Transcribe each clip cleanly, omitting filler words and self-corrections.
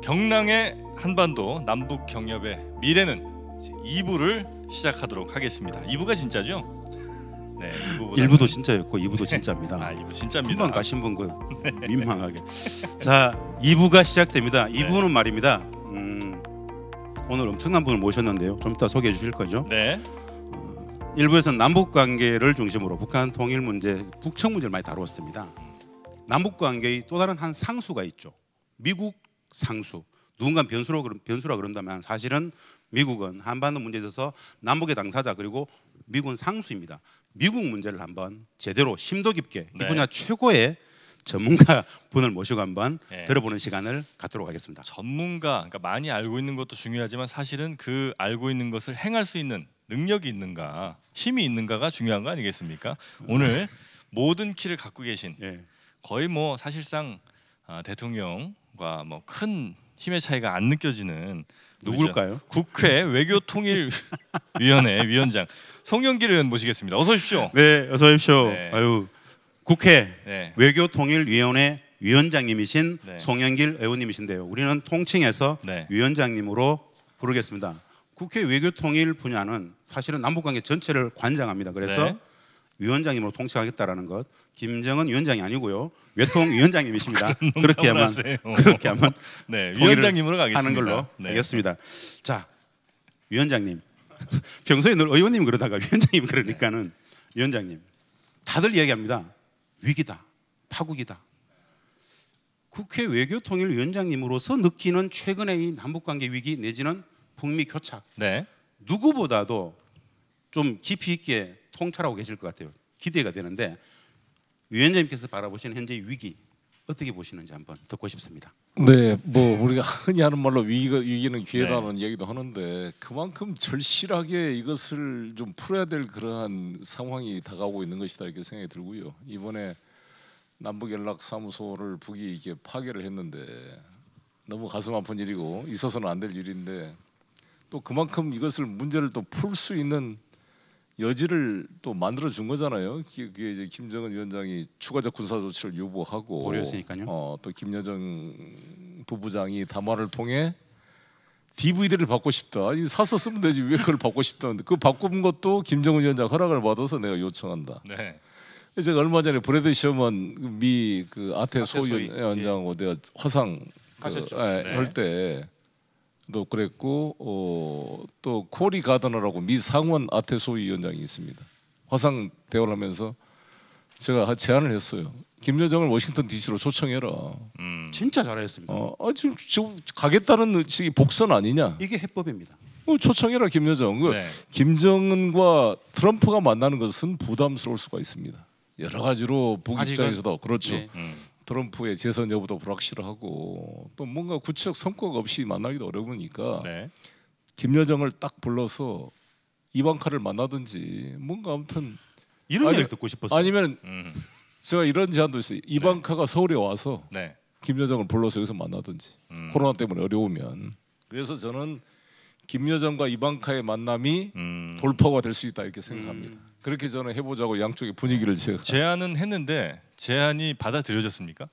경랑의 한반도 남북 경협의 미래는 2부를 시작하도록 하겠습니다. 2부가 진짜죠? 네, 1부도 진짜였고 2부도 진짜입니다. 2부 진짜입니다. 금방 가신 분 그 민망하게. 자, 2부가 시작됩니다. 2부는 말입니다. 오늘 엄청난 분을 모셨는데요. 좀 이따 소개해 주실 거죠? 네. 1부에서는 남북 관계를 중심으로 북한 통일 문제, 북측 문제를 많이 다루었습니다. 남북 관계의 또 다른 한 상수가 있죠. 미국 상수. 누군가 변수라 그런다면 사실은 미국은 한반도 문제에 있어서 남북의 당사자 그리고 미국은 상수입니다. 미국 문제를 한번 제대로 심도 깊게 이 분야 최고의 전문가 분을 모시고 한번 들어보는 시간을 갖도록 하겠습니다. 전문가, 그러니까 많이 알고 있는 것도 중요하지만 사실은 그 알고 있는 것을 행할 수 있는 능력이 있는가, 힘이 있는가가 중요한 거 아니겠습니까? 오늘 모든 키를 갖고 계신 거의 뭐 사실상 대통령과 뭐 큰 힘의 차이가 안 느껴지는 누굴까요? 국회 외교통일위원회 위원장 송영길 의원 모시겠습니다. 어서 오십시오. 네, 어서 오십시오. 네. 아유, 국회 외교통일위원회 위원장님이신 송영길 의원님이신데요. 우리는 통칭해서 위원장님으로 부르겠습니다. 국회 외교통일 분야는 사실은 남북관계 전체를 관장합니다. 그래서 위원장님으로 통칭하겠다라는 것. 김정은 위원장이 아니고요. 외통위원장님이십니다. 그렇게 하면 위원장님으로 가겠습니다. 하는 걸로 하겠습니다. 자, 위원장님. 평소에 늘 의원님 그러다가 위원장님 그러니까는 위원장님. 다들 이야기합니다. 위기다. 파국이다. 국회 외교통일위원장님으로서 느끼는 최근의 이 남북관계 위기 내지는 북미 교착. 누구보다도 좀 깊이 있게 통찰하고 계실 것 같아요. 기대가 되는데 위원장님께서 바라보시는 현재의 위기 어떻게 보시는지 한번 듣고 싶습니다. 네, 뭐 우리가 흔히 하는 말로 위기는 기회다는 얘기도 하는데 그만큼 절실하게 이것을 좀 풀어야 될 그러한 상황이 다가오고 있는 것이다 이렇게 생각이 들고요. 이번에 남북연락사무소를 북이 이게 파괴를 했는데 너무 가슴 아픈 일이고 있어서는 안 될 일인데 또 그만큼 이것을 문제를 또 풀 수 있는 여지를 또 만들어 준 거잖아요. 그게 이제 김정은 위원장이 추가적 군사 조치를 요구하고 또 김여정 부부장이 담화를 통해 DVD를 받고 싶다. 아니, 사서 쓰면 되지 왜 그걸 받고 싶다는데 그 바꾼 것도 김정은 위원장 허락을 받아서 내가 요청한다. 제가 얼마 전에 브래드 셔먼 미 그 아태 소위원장하고 내가 화상 할 때. 도 그랬고 또 코리 가더너라고 미 상원 아태 소위원장이 있습니다. 화상 대화를 하면서 제가 제안을 했어요. 김여정을 워싱턴 DC로 초청해라. 진짜 잘하셨습니다. 지금 가겠다는 복선 아니냐? 이게 해법입니다. 초청해라 김여정. 김정은과 트럼프가 만나는 것은 부담스러울 수가 있습니다. 여러 가지로 북 입장에서도 그렇죠. 트럼프의 재선 여부도 불확실하고 또 뭔가 구체적 성과가 없이 만나기도 어려우니까 김여정을 딱 불러서 이방카를 만나든지 뭔가 아무튼 이런 얘기를 듣고 싶었어요. 아니면 제가 이런 제안도 있어요. 이방카가 서울에 와서 김여정을 불러서 여기서 만나든지 코로나 때문에 어려우면. 그래서 저는 김여정과 이방카의 만남이 돌파가 될 수 있다 이렇게 생각합니다. 그렇게 저는 해보자고 양쪽의 분위기를 제안은 했는데 제안이 받아들여졌습니까?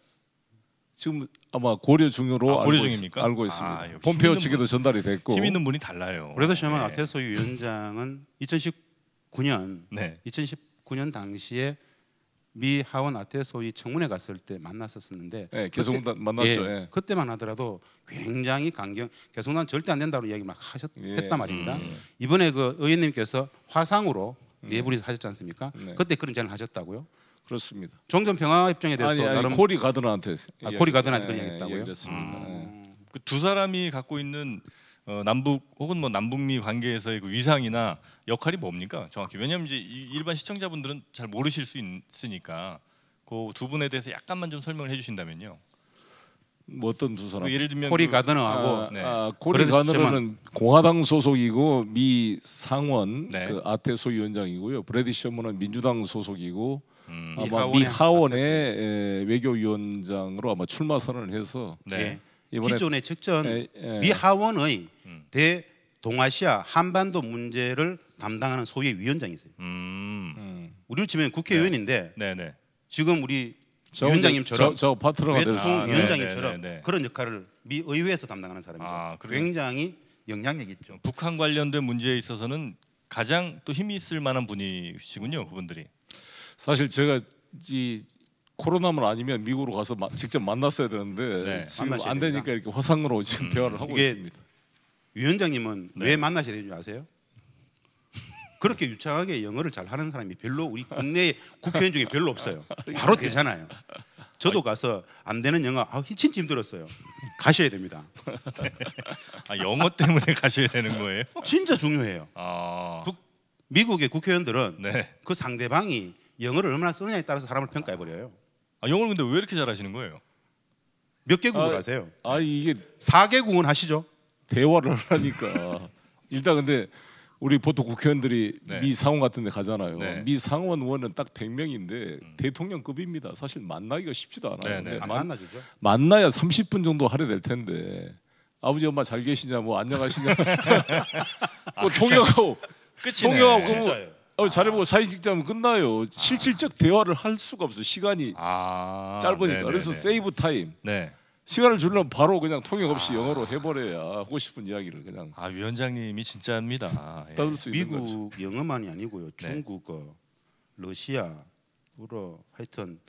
지금 아마 고려 중으로 알고 있습니다. 폼페오 측에도 전달이 됐고 힘 있는 분이 달라요. 브래드 셔먼 아태 소위 위원장은 2019년 당시에 미 하원 아태 소위 청문회 갔을 때 만났었는데 계속 만났죠. 그때만 하더라도 굉장히 개성난 절대 안 된다는 이야기 막 했단 말입니다. 이번에 그 의원님께서 화상으로 네 분이서 하셨지 않습니까? 그때 그런 제안을 하셨다고요? 그렇습니다. 종전평화협정에 대해서 나름 코리 가드너한테 코리 가드너한테 그런 얘기했다고요? 그 두 사람이 갖고 있는 남북 혹은 뭐 남북미 관계에서의 그 위상이나 역할이 뭡니까? 정확히 왜냐하면 이제 일반 시청자분들은 잘 모르실 수 있으니까 그 두 분에 대해서 약간만 좀 설명을 해주신다면요. 뭐 어떤 두 사람? 예를 들면 코리 가드너하고 코리 가드너는 공화당 소속이고 미 상원 그 아태 소위원장이고요. 브래디 셔먼은 민주당 소속이고 아마 미 하원의 외교위원장으로 아마 출마 선언을 해서 이번에 기존의 직전 미 하원의 대동아시아 한반도 문제를 담당하는 소위의 위원장이세요. 우리를 치면 국회의원인데 지금 우리 위원장님처럼 저 파트너가 될 수. 외통 위원장님처럼 네. 그런 역할을 미 의회에서 담당하는 사람이죠. 굉장히 영향력 있죠. 북한 관련된 문제에 있어서는 가장 또 힘이 있을 만한 분이시군요, 그분들이. 사실 제가 이 코로나만 아니면 미국으로 가서 직접 만났어야 되는데 네. 지금 안 되니까 이렇게 화상으로 지금 대화를 하고 있습니다. 위원장님은 왜 만나셔야 되는지 아세요? 그렇게 유창하게 영어를 잘 하는 사람이 별로 우리 국내 국회의원 중에 별로 없어요. 바로 되잖아요. 저도 가서 안 되는 영어 진짜 힘들었어요. 가셔야 됩니다. 영어 때문에 가셔야 되는 거예요? 진짜 중요해요. 미국의 국회의원들은 네. 그 상대방이 영어를 얼마나 쓰느냐에 따라서 사람을 평가해 버려요. 영어를 근데 왜 이렇게 잘하시는 거예요? 몇 개국을 하세요? 이게 4개국은 하시죠? 대화를 하니까 일단 근데 우리 보통 국회의원들이 네. 미 상원 같은 데 가잖아요. 네. 미 상원 의원은 딱 100명인데 대통령급입니다. 사실 만나기가 쉽지도 않아요. 네, 네. 근데 안 만나주죠. 만나야 30분 정도 하려 될 텐데 아버지 엄마 잘 계시냐 뭐 안녕하시냐 뭐 통역하고 끝이네. 통역하고 진짜예요. 잘해보고 사진 찍자면 끝나요. 실질적 대화를 할 수가 없어요. 시간이 짧으니까. 네네네. 그래서 세이브 타임. 네. 시간을 주려면 바로 그냥 통역 없이 영어로 해버려야 하고 싶은 이야기를 그냥 위원장님이 진짜입니다. 따를 수 있는 거죠. 미국 영어만이 아니고요. 중국어, 러시아, 불어 하여튼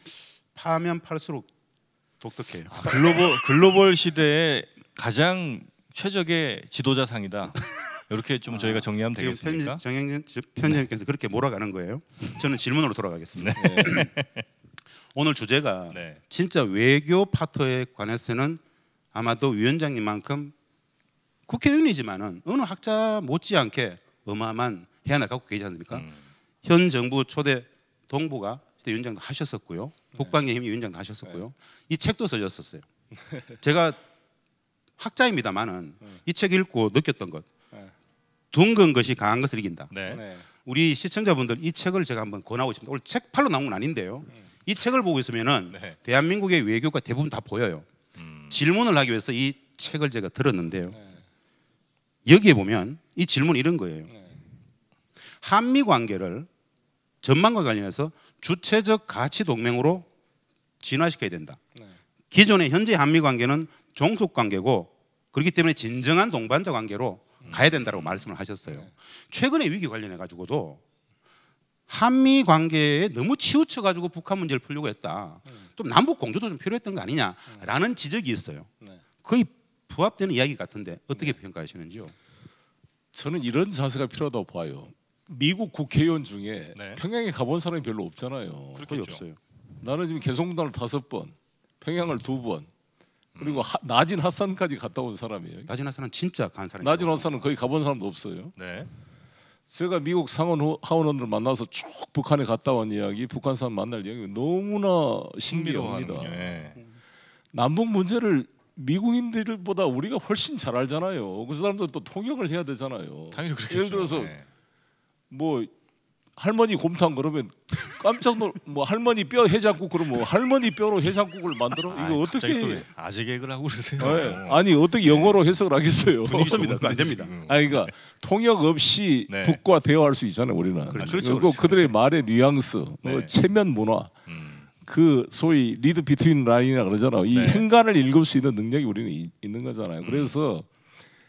파면 팔수록 독특해요. 글로벌 시대의 가장 최적의 지도자상이다. 이렇게 좀 저희가 정리하면 지금 되겠습니까? 편집장님께서 그렇게 몰아가는 거예요. 저는 질문으로 돌아가겠습니다. 오늘 주제가 네. 진짜 외교 파트에 관해서는 아마도 위원장님만큼 국회의원이지만은 어느 학자 못지않게 어마어마한 해안을 갖고 계시지 않습니까? 현 정부 초대 동부가 그때 위원장도 하셨었고요. 북방의 힘이 위원장도 하셨었고요. 이 책도 써졌었어요. 제가 학자입니다만은 이 책 읽고 느꼈던 것. 둥근 것이 강한 것을 이긴다. 네. 우리 시청자분들 이 책을 제가 한번 권하고 싶습니다. 오늘 책 팔로 나온 건 아닌데요. 이 책을 보고 있으면은 네. 대한민국의 외교가 대부분 다 보여요. 질문을 하기 위해서 이 책을 제가 들었는데요. 여기에 보면 이 질문이 이런 거예요. 한미 관계를 전망과 관련해서 주체적 가치 동맹으로 진화시켜야 된다. 기존의 현재 한미 관계는 종속 관계고 그렇기 때문에 진정한 동반자 관계로 가야 된다고 말씀을 하셨어요. 최근의 위기 관련해 가지고도 한미 관계에 너무 치우쳐 가지고 북한 문제를 풀려고 했다. 또 남북 공조도 좀 필요했던 거 아니냐라는 지적이 있어요. 거의 부합되는 이야기 같은데 어떻게 평가하시는지요? 저는 이런 자세가 필요하다고 봐요. 미국 국회의원 중에 네. 평양에 가본 사람이 별로 없잖아요. 거의 없어요. 나는 지금 개성공단을 5번, 평양을 2번, 그리고 나진 핫산까지 갔다 온 사람이에요. 나진 하산은 진짜 간 사람이에요. 나진 핫산은 거의 가본 사람도 없어요. 네. 제가 미국 상원 하원원들 만나서 쭉 북한에 갔다 온 이야기, 북한 사람 만날 이야기 너무나 신기합니다. 네. 남북 문제를 미국인들보다 우리가 훨씬 잘 알잖아요. 그 사람들 또 통역을 해야 되잖아요. 당연히 그렇겠죠. 예를 들어서 네. 뭐 할머니 곰탕 그러면 깜짝 뭐 할머니 뼈 해장국 그러면 뭐 할머니 뼈로 해장국을 만들어 이거 갑자기 또 어떻게 아재 개그를 하고 그러세요? 네. 아니 어떻게 영어로 해석을 하겠어요? 없습니다. 그거 안 됩니다. 아니 그러니까 통역 없이 네. 북과 대화할 수 있잖아요 우리는. 그렇죠. 그리고 그렇죠. 그들의 말의 뉘앙스, 네. 체면 문화, 그 소위 리드 비트윈 라인이라 그러잖아요. 이 네. 행간을 읽을 수 있는 능력이 우리는 있는 거잖아요. 그래서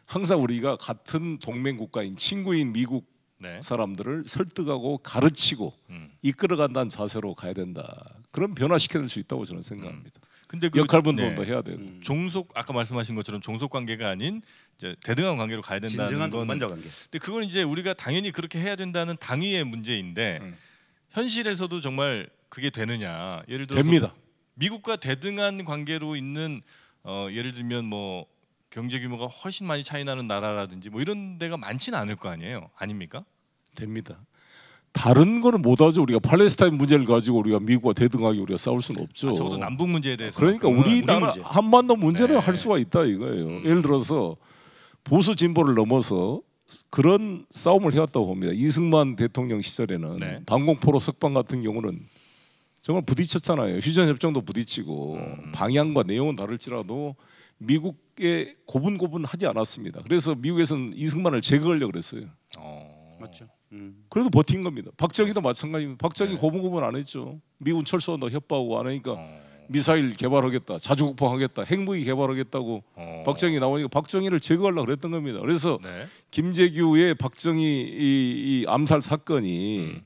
항상 우리가 같은 동맹 국가인 친구인 미국 네. 사람들을 설득하고 가르치고 이끌어간다는 자세로 가야 된다. 그런 변화시켜낼 수 있다고 저는 생각합니다. 근데 역할 분담도 해야 되고. 종속 아까 말씀하신 것처럼 종속 관계가 아닌 이제 대등한 관계로 가야 된다는 진정한 건. 동반자 관계. 근데 그건 이제 우리가 당연히 그렇게 해야 된다는 당위의 문제인데 현실에서도 정말 그게 되느냐? 예를 들어서 됩니다. 미국과 대등한 관계로 있는 예를 들면 뭐 경제 규모가 훨씬 많이 차이 나는 나라라든지 뭐 이런 데가 많지는 않을 거 아니에요. 아닙니까? 됩니다. 다른 거는 못하죠. 우리가 팔레스타인 문제를 가지고 우리가 미국과 대등하게 우리가 싸울 수는 없죠. 적어도 남북 문제에 대해서 그러니까 우리나라 문제. 한반도 문제는 네. 할 수가 있다 이거예요. 예를 들어서 보수 진보를 넘어서 그런 싸움을 해왔다고 봅니다. 이승만 대통령 시절에는 네. 방공포로 석방 같은 경우는 정말 부딪혔잖아요. 휴전 협정도 부딪히고 방향과 내용은 다를지라도 미국에 고분고분하지 않았습니다. 그래서 미국에서는 이승만을 제거하려고 그랬어요. 맞죠. 그래도 버틴 겁니다. 박정희도 마찬가지입니다. 박정희 고분고분 안 했죠. 미군 철수한다고 협박하고 안 하니까 미사일 개발하겠다, 자주국방하겠다, 핵무기 개발하겠다고 박정희 나오니까 박정희를 제거하려고 그랬던 겁니다. 그래서 네. 김재규의 박정희 이 암살 사건이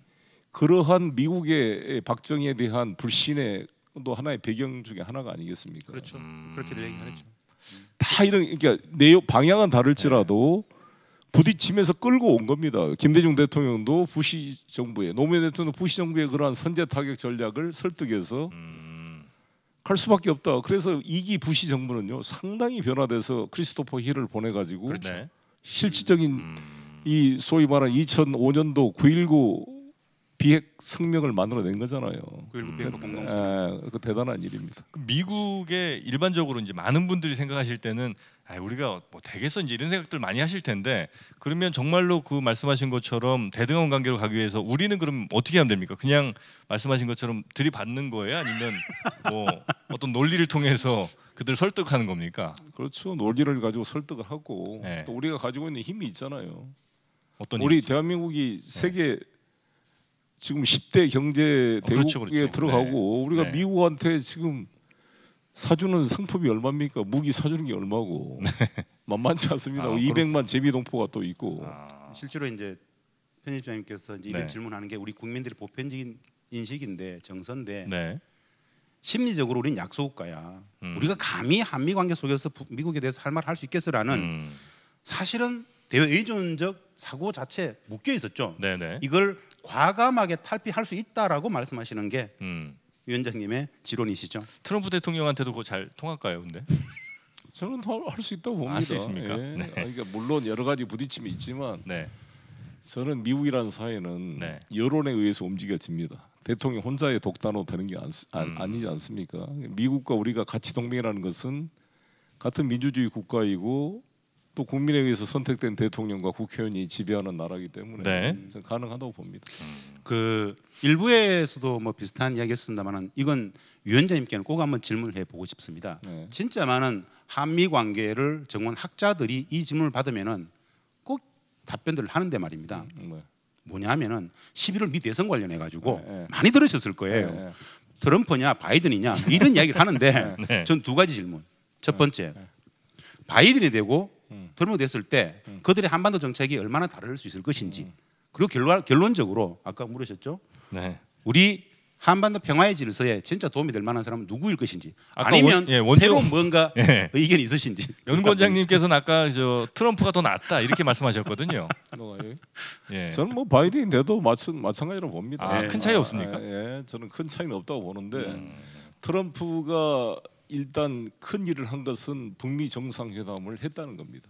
그러한 미국의 박정희에 대한 불신의 또 하나의 배경 중에 하나가 아니겠습니까? 그렇죠. 그렇게들 얘기하죠. 다 이런 그러니까 내용 방향은 다를지라도 부딪히면서 끌고 온 겁니다. 김대중 대통령도 부시 정부의 노무현 대통령도 부시 정부의 그러한 선제 타격 전략을 설득해서 갈 수밖에 없다. 그래서 2기 부시 정부는요 상당히 변화돼서 크리스토퍼 힐을 보내가지고 그렇죠. 실질적인 이 소위 말하는 2005년도 9.19 비핵 성명을 만들어낸 거잖아요. 9.19 비핵 공동성명. 그 대단한 일입니다. 미국의 일반적으로 이제 많은 분들이 생각하실 때는 우리가 뭐 되겠어 이제 이런 생각들 많이 하실 텐데 그러면 정말로 그 말씀하신 것처럼 대등한 관계로 가기 위해서 우리는 그럼 어떻게 하면 됩니까? 그냥 말씀하신 것처럼 들이받는 거예요? 아니면 뭐 어떤 논리를 통해서 그들 설득하는 겁니까? 그렇죠. 논리를 가지고 설득을 하고 네. 또 우리가 가지고 있는 힘이 있잖아요. 어떤 우리 힘이죠? 대한민국이 세계 지금 10대 경제 그렇죠, 대국에 그렇죠. 들어가고 우리가 네. 미국한테 지금 사주는 상품이 얼마입니까? 무기 사주는 게 얼마고 만만치 않습니다. 200만 재미동포가 또 있고. 실제로 이제 편집장님께서 이제 네. 이런 질문하는 게 우리 국민들의 보편적인 인식인데 정서인데 네. 심리적으로 우리는 약소국가야. 우리가 감히 한미 관계 속에서 미국에 대해서 할 말 할 수 있겠어라는 사실은 대의존적 사고 자체 묶여 있었죠. 네네. 이걸 과감하게 탈피할 수 있다라고 말씀하시는 게 위원장님의 지론이시죠. 트럼프 대통령한테도 그거 잘 통할까요, 근데? 저는 할 수 있다고 봅니다. 할 수 있습니까? 예. 네. 그러니까 물론 여러 가지 부딪힘이 있지만 네. 저는 미국이라는 사회는 네. 여론에 의해서 움직여집니다. 대통령 혼자의 독단으로 되는 게 아니지 않습니까? 미국과 우리가 가치 동맹이라는 것은 같은 민주주의 국가이고 또 국민에 의해서 선택된 대통령과 국회의원이 지배하는 나라이기 때문에 네. 저는 가능하다고 봅니다. 그 일부에서도 뭐 비슷한 이야기했습니다만은 이건 위원장님께는 꼭 한번 질문을 해보고 싶습니다. 네. 진짜 많은 한미 관계를 전문 학자들이 이 질문을 받으면은 꼭 답변들을 하는데 말입니다. 네. 뭐냐면은 11월 미 대선 관련해 가지고 네. 많이 들으셨을 거예요. 네. 트럼프냐 바이든이냐 이런 이야기를 하는데 네. 전 두 가지 질문. 첫 번째, 바이든이 되고 트럼프 됐을 때 그들의 한반도 정책이 얼마나 다를 수 있을 것인지. 그리고 결론적으로 아까 물으셨죠. 네. 우리 한반도 평화의 질서에 진짜 도움이 될 만한 사람은 누구일 것인지 아까 아니면 원조- 새로운 뭔가 예. 의견이 있으신지. 연구원장님께서는 아까 저 트럼프가 더 낫다 이렇게 말씀하셨거든요. 예. 저는 뭐 바이든이 돼도 마찬가지로 봅니다. 큰 차이 없습니까? 예, 저는 큰 차이는 없다고 보는데 트럼프가 일단 큰 일을 한 것은 북미 정상회담을 했다는 겁니다.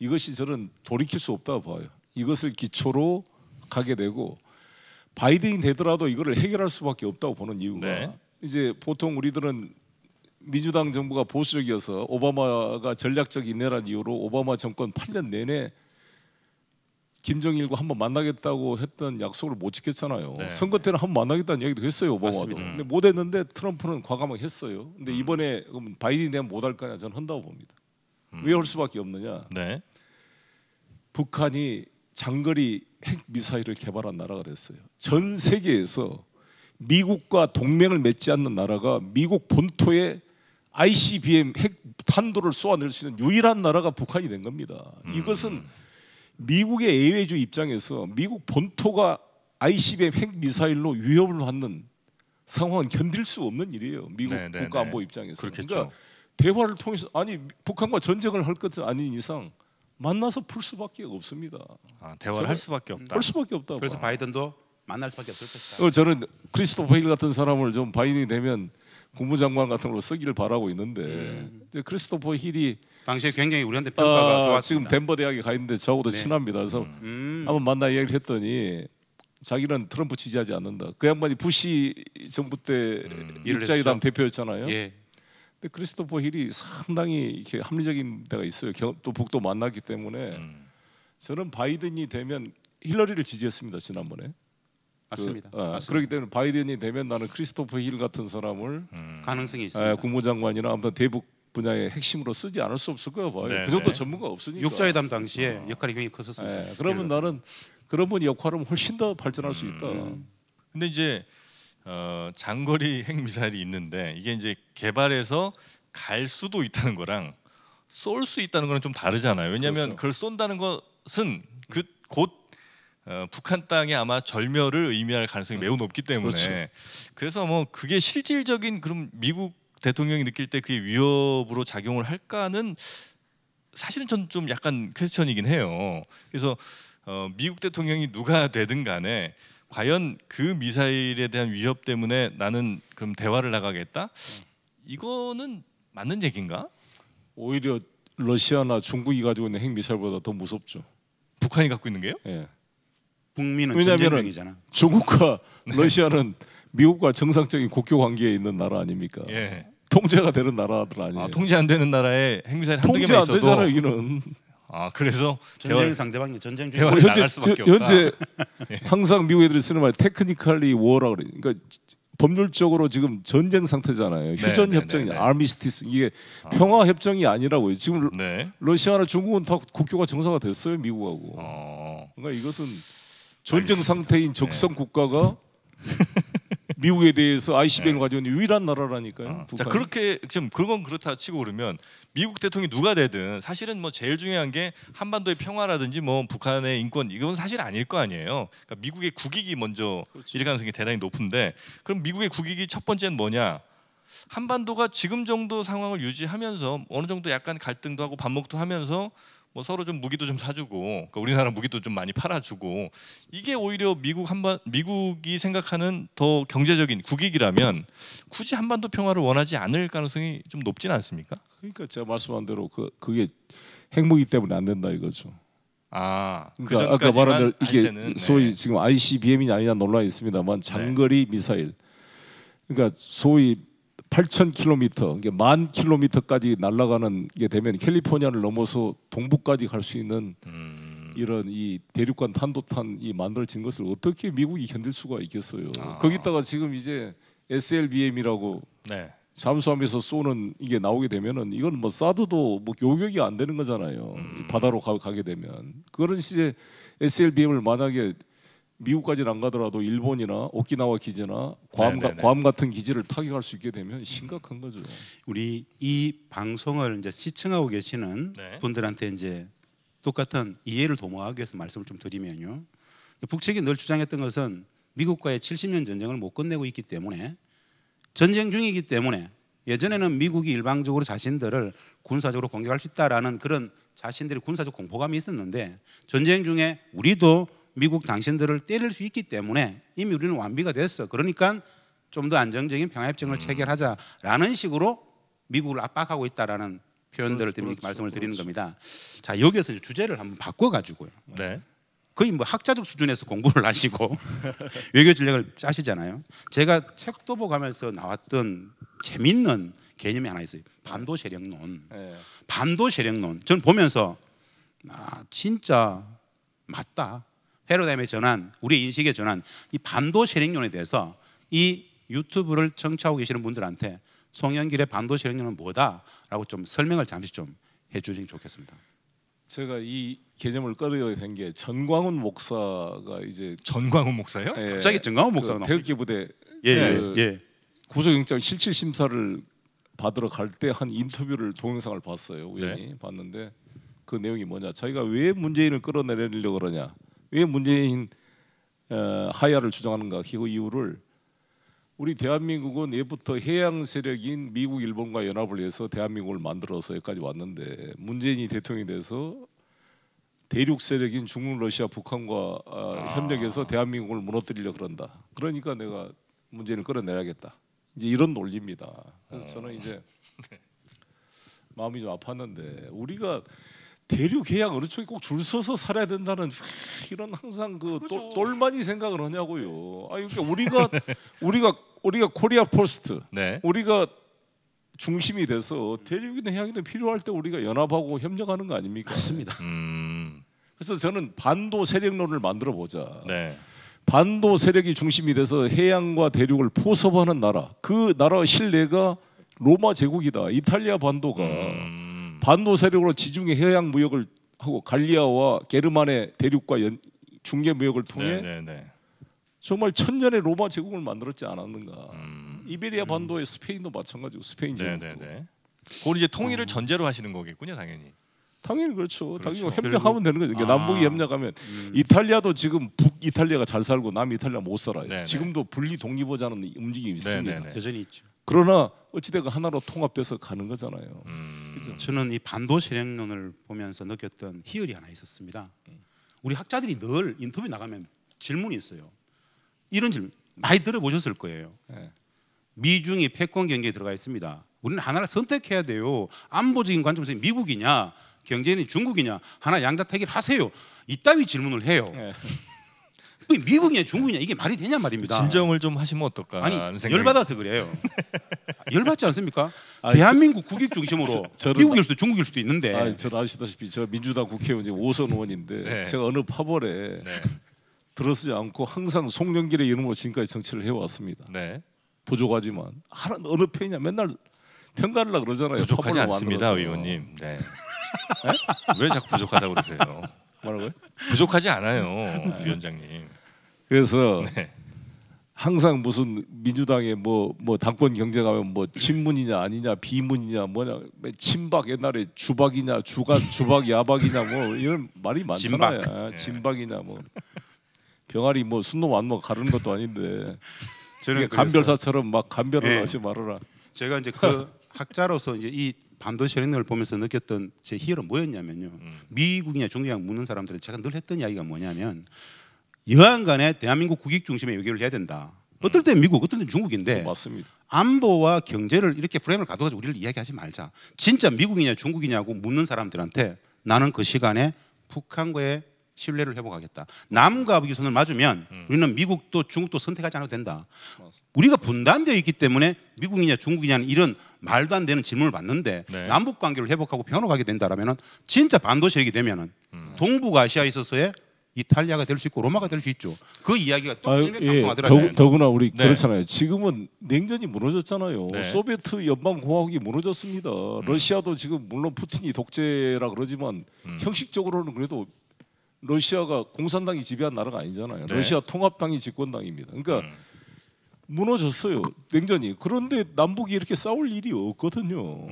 이것이 저는 돌이킬 수 없다고 봐요. 이것을 기초로 가게 되고 바이든이 되더라도 이거를 해결할 수밖에 없다고 보는 이유가 네. 이제 보통 우리들은 민주당 정부가 보수적이어서 오바마가 전략적 인내란 이유로 오바마 정권 8년 내내 김정일과 한번 만나겠다고 했던 약속을 못 지켰잖아요. 네. 선거 때는 한번 만나겠다는 얘기도 했어요, 오바마도. 맞습니다. 근데 못 했는데 트럼프는 과감하게 했어요. 근데 이번에 그럼 바이든이 되면 못 할 거냐? 저는 한다고 봅니다. 왜 할 수밖에 없느냐? 네. 북한이 장거리 핵 미사일을 개발한 나라가 됐어요. 전 세계에서 미국과 동맹을 맺지 않는 나라가 미국 본토에 ICBM 핵 탄도를 쏘아낼 수 있는 유일한 나라가 북한이 된 겁니다. 이것은 미국의 예외주 입장에서 미국 본토가 ICBM 핵 미사일로 위협을 받는 상황은 견딜 수 없는 일이에요. 미국 네, 네, 국가안보 네. 입장에서. 그렇겠죠. 그러니까 대화를 통해서 아니 북한과 전쟁을 할 것 아닌 이상 만나서 풀 수밖에 없습니다. 대화를 할 수밖에 없다. 할 수밖에 없다. 그래서 바이든도 만날 수밖에 없을 것이다. 저는 크리스토퍼 힐 같은 사람을 좀 바이든이 되면 국무장관 같은 걸로 쓰기를 바라고 있는데 이제 크리스토퍼 힐이 당시에 굉장히 우리한테 평가가 좋았습니다. 지금 덴버 대학에 가 있는데 저하고도 네. 친합니다. 그래서 한번 만나 얘기를 했더니 자기는 트럼프 지지하지 않는다. 그 양반이 부시 정부 때 육자회담 대표였잖아요. 예. 근데 크리스토퍼 힐이 상당히 이렇게 합리적인 데가 있어요. 또 북도 만났기 때문에 저는 바이든이 되면 힐러리를 지지했습니다 지난번에. 맞습니다. 그렇기 때문에 바이든이 되면 나는 크리스토퍼 힐 같은 사람을 가능성이 있습니다. 국무장관이나 아무튼 대북 분야의 핵심으로 쓰지 않을 수 없을 거야 봐요. 네, 그 정도 네. 전문가 없으니까. 육자회담 당시에 역할이 굉장히 컸었습니다. 그러면 나는 그런 분 역할은 훨씬 더 발전할 수 있다. 근데 이제 장거리 핵미사일이 있는데 이게 이제 개발해서 갈 수도 있다는 거랑 쏠 수 있다는 거랑 좀 다르잖아요. 왜냐하면 그렇죠. 그걸 쏜다는 것은 곧 북한 땅에 아마 절멸을 의미할 가능성이 매우 높기 때문에 그렇죠. 그래서 뭐 그게 실질적인 그럼 미국 대통령이 느낄 때 그게 위협으로 작용을 할까는 사실은 전 좀 약간 퀘스천이긴 해요. 그래서 미국 대통령이 누가 되든 간에 과연 그 미사일에 대한 위협 때문에 나는 그럼 대화를 나가겠다? 이거는 맞는 얘기인가? 오히려 러시아나 중국이 가지고 있는 핵미사일보다 더 무섭죠. 북한이 갖고 있는 게요? 예. 북미는 전쟁 왜냐하면 중이잖아. 중국과 러시아는 미국과 정상적인 국교 관계에 있는 나라 아닙니까? 예. 통제가 되는 나라들 아니에요. 통제 안 되는 나라에 핵미사일 한두 통제 개만 안 있어도 되잖아요, 여기는. 그래서 전쟁 상대방이 전쟁 중에 대화를 나갈 수밖에 없다. 현재 항상 미국 애들이 쓰는 말 테크니컬리 워라 그래. 그러니까 법률적으로 지금 전쟁 상태잖아요. 휴전 네, 협정이 네, 네. 아미스티스 이게 평화 협정이 아니라고요. 지금 네. 러시아나 중국은 다 국교가 정상화 됐어요, 미국하고. 그러니까 이것은 전쟁 상태인 적성 국가가 미국에 대해서 ICBM을 가지고 있는 유일한 나라라니까요. 자, 그렇게 지금 그건 그렇다 치고 그러면 미국 대통령이 누가 되든 사실은 뭐 제일 중요한 게 한반도의 평화라든지 뭐 북한의 인권 이건 사실 아닐 거 아니에요. 그러니까 미국의 국익이 먼저 그렇죠. 일 가능성이 대단히 높은데 그럼 미국의 국익이 첫 번째는 뭐냐? 한반도가 지금 정도 상황을 유지하면서 어느 정도 약간 갈등도 하고 반목도 하면서 뭐 서로 좀 무기도 좀 사주고 그러니까 우리나라 무기도 좀 많이 팔아주고 이게 오히려 미국이 생각하는 더 경제적인 국익이라면 굳이 한반도 평화를 원하지 않을 가능성이 좀 높진 않습니까? 그러니까 제가 말씀한 대로 그게 핵무기 때문에 안 된다 이거죠. 그러니까 아까 말한 이게 때는, 소위 지금 ICBM이 아니냐 논란이 있습니다만 장거리 미사일 그러니까 소위 8,000km, 이게 10,000km까지 날아가는 게 되면 캘리포니아를 넘어서 동부까지 갈 수 있는 이런 이 대륙간 탄도탄이 만들어진 것을 어떻게 미국이 견딜 수가 있겠어요. 거기다가 지금 이제 SLBM이라고 네. 잠수함에서 쏘는 이게 나오게 되면은 이건 뭐 사드도 뭐 요격이 안 되는 거잖아요. 바다로 가게 되면 그런 시제 SLBM을 만약에 미국까지는 안 가더라도 일본이나 오키나와 기지나 괌 같은 기지를 타격할 수 있게 되면 심각한 거죠. 우리 이 방송을 이제 시청하고 계시는 분들한테 이제 똑같은 이해를 도모하기 위해서 말씀을 좀 드리면요. 북측이 늘 주장했던 것은 미국과의 70년 전쟁을 못 끝내고 있기 때문에 전쟁 중이기 때문에 예전에는 미국이 일방적으로 자신들을 군사적으로 공격할 수 있다라는 그런 자신들의 군사적 공포감이 있었는데 전쟁 중에 우리도 미국 당신들을 때릴 수 있기 때문에 이미 우리는 완비가 됐어. 그러니까 좀 더 안정적인 평화협정을 체결하자라는 식으로 미국을 압박하고 있다라는 표현들을 때문에 말씀을 드리는 겁니다. 자, 여기서 주제를 한번 바꿔가지고요. 네. 거의 뭐 학자적 수준에서 공부를 하시고 외교 전략을 짜시잖아요. 제가 책 도보가면서 나왔던 재밌는 개념이 하나 있어요. 반도 세력론. 반도 세력론. 저는 보면서 진짜 맞다. 패러다임의 전환, 우리의 인식의 전환, 이 반도 세력론에 대해서 이 유튜브를 청취하고 계시는 분들한테 송영길의 반도 세력론은 뭐다라고 좀 설명을 잠시 좀 해주시면 좋겠습니다. 제가 이 개념을 꺼내게 된 게 전광훈 목사가 이제 전광훈 목사요? 갑자기 전광훈 목사가 나왔어요. 태극기 부대 예. 구속영장 실질 심사를 받으러 갈 때 한 인터뷰를 동영상을 봤어요. 우연히 봤는데 그 내용이 뭐냐? 자기가 왜 문재인을 끌어내리려고 그러냐? 왜 문재인 하야를 주장하는가? 그 이유를 우리 대한민국은 예부터 해양 세력인 미국, 일본과 연합을 해서 대한민국을 만들어서 여기까지 왔는데 문재인이 대통령이 돼서 대륙 세력인 중국, 러시아, 북한과 협력해서 대한민국을 무너뜨리려고 그런다. 그러니까 내가 문재인을 끌어내야겠다. 이제 이런 논리입니다. 그래서 저는 이제 마음이 좀 아팠는데 우리가 대륙 해양 어느 쪽에 꼭 줄 서서 살아야 된다는 이런 항상 그 똘마니 생각을 하냐고요. 그러니까 우리가 코리아 포스트, 우리가 중심이 돼서 대륙이든 해양이든 필요할 때 우리가 연합하고 협력하는 거 아닙니까? 맞습니다. 그래서 저는 반도 세력론을 만들어 보자. 반도 세력이 중심이 돼서 해양과 대륙을 포섭하는 나라, 그 나라 신뢰가 로마 제국이다. 이탈리아 반도가 반도 세력으로 지중해 해양 무역을 하고 갈리아와 게르만의 대륙과 중계 무역을 통해 정말 천년의 로마 제국을 만들었지 않았는가. 이베리아 반도의 스페인도 마찬가지고 스페인 제국도. 네네네. 그걸 이제 통일을 전제로 하시는 거겠군요, 당연히. 당연히 그렇죠. 당연히 그렇죠. 협력하면 되는 거죠. 그러니까 남북이 협력하면 이탈리아도 지금 북이탈리아가 잘 살고 남이탈리아 못 살아요. 네네. 지금도 분리 독립하자는 움직임이 있습니다. 네네네. 여전히 있죠. 그러나 어찌되건 하나로 통합돼서 가는 거잖아요. 저는 이 반도 세력론을 보면서 느꼈던 희열이 하나 있었습니다. 우리 학자들이 늘 인터뷰 나가면 질문이 있어요. 이런 질문 많이 들어보셨을 거예요. 네. 미중이 패권 경계에 들어가 있습니다. 우리는 하나를 선택해야 돼요. 안보적인 관점에서 미국이냐 경제는 중국이냐 하나 양다택일 하세요. 이따위 질문을 해요. 네. 미국이냐 중국이냐 이게 말이 되냐 말입니다. 진정을 좀 하시면 어떨까 아니 하는 생각이. 열받아서 그래요. 열받지 않습니까? 아니, 대한민국 국익 중심으로 저는 미국일 수도 중국일 수도 있는데 아, 저 아시다시피 저 민주당 국회의원 5선 의원인데 네. 제가 어느 파벌에 네. 들어서지 않고 항상 송영길의 이름으로 지금까지 정치를 해왔습니다. 네. 부족하지만 하나 어느 편이냐 맨날 평가를 하려 그러잖아요. 부족하지 파벌로 않습니다, 만들어서. 의원님. 네. 왜 자꾸 부족하다고 그러세요? 뭐라고요? 부족하지 않아요, 위원장님. 그래서 네. 항상 무슨 민주당의 뭐 당권 경쟁하면 뭐 친문이냐 아니냐 비문이냐 뭐냐 친박 옛날에 주박이냐 주박 야박이냐 뭐 이런 말이 많잖아요. 진박. 진박이냐 뭐 병아리 뭐 순놈 안놈 가르는 것도 아닌데 저는 간별사처럼 막 간별을 네. 하지 말아라. 제가 이제 그 학자로서 이제 이 반도 세력론을 보면서 느꼈던 제 희열은 뭐였냐면요. 미국이냐 중국이냐 묻는 사람들은 제가 늘 했던 이야기가 뭐냐면 여하간에 대한민국 국익 중심의 외교를 해야 된다. 어떨 땐 미국, 어떨 땐 중국인데 맞습니다. 안보와 경제를 이렇게 프레임을 가둬가지고 우리를 이야기하지 말자. 진짜 미국이냐 중국이냐고 묻는 사람들한테 나는 그 시간에 북한과의 신뢰를 회복하겠다. 남과 북이 손을 맞으면 우리는 미국도 중국도 선택하지 않아도 된다. 우리가 분단되어 있기 때문에 미국이냐 중국이냐는 이런 말도 안 되는 질문을 받는데 네. 남북 관계를 회복하고 평화로 가게 된다라면은 진짜 반도 세력이 되면은 동북아시아에 있어서의 이탈리아가 될 수 있고 로마가 될 수 있죠. 그 이야기가 또 일맥상통하더라고요. 더구나 우리 네. 그렇잖아요. 지금은 냉전이 무너졌잖아요. 네. 소비에트 연방공화국이 무너졌습니다. 러시아도 지금 물론 푸틴이 독재라 그러지만 형식적으로는 그래도 러시아가 공산당이 지배한 나라가 아니잖아요. 네. 러시아 통합당이 집권당입니다. 그러니까 무너졌어요. 냉전이. 그런데 남북이 이렇게 싸울 일이 없거든요.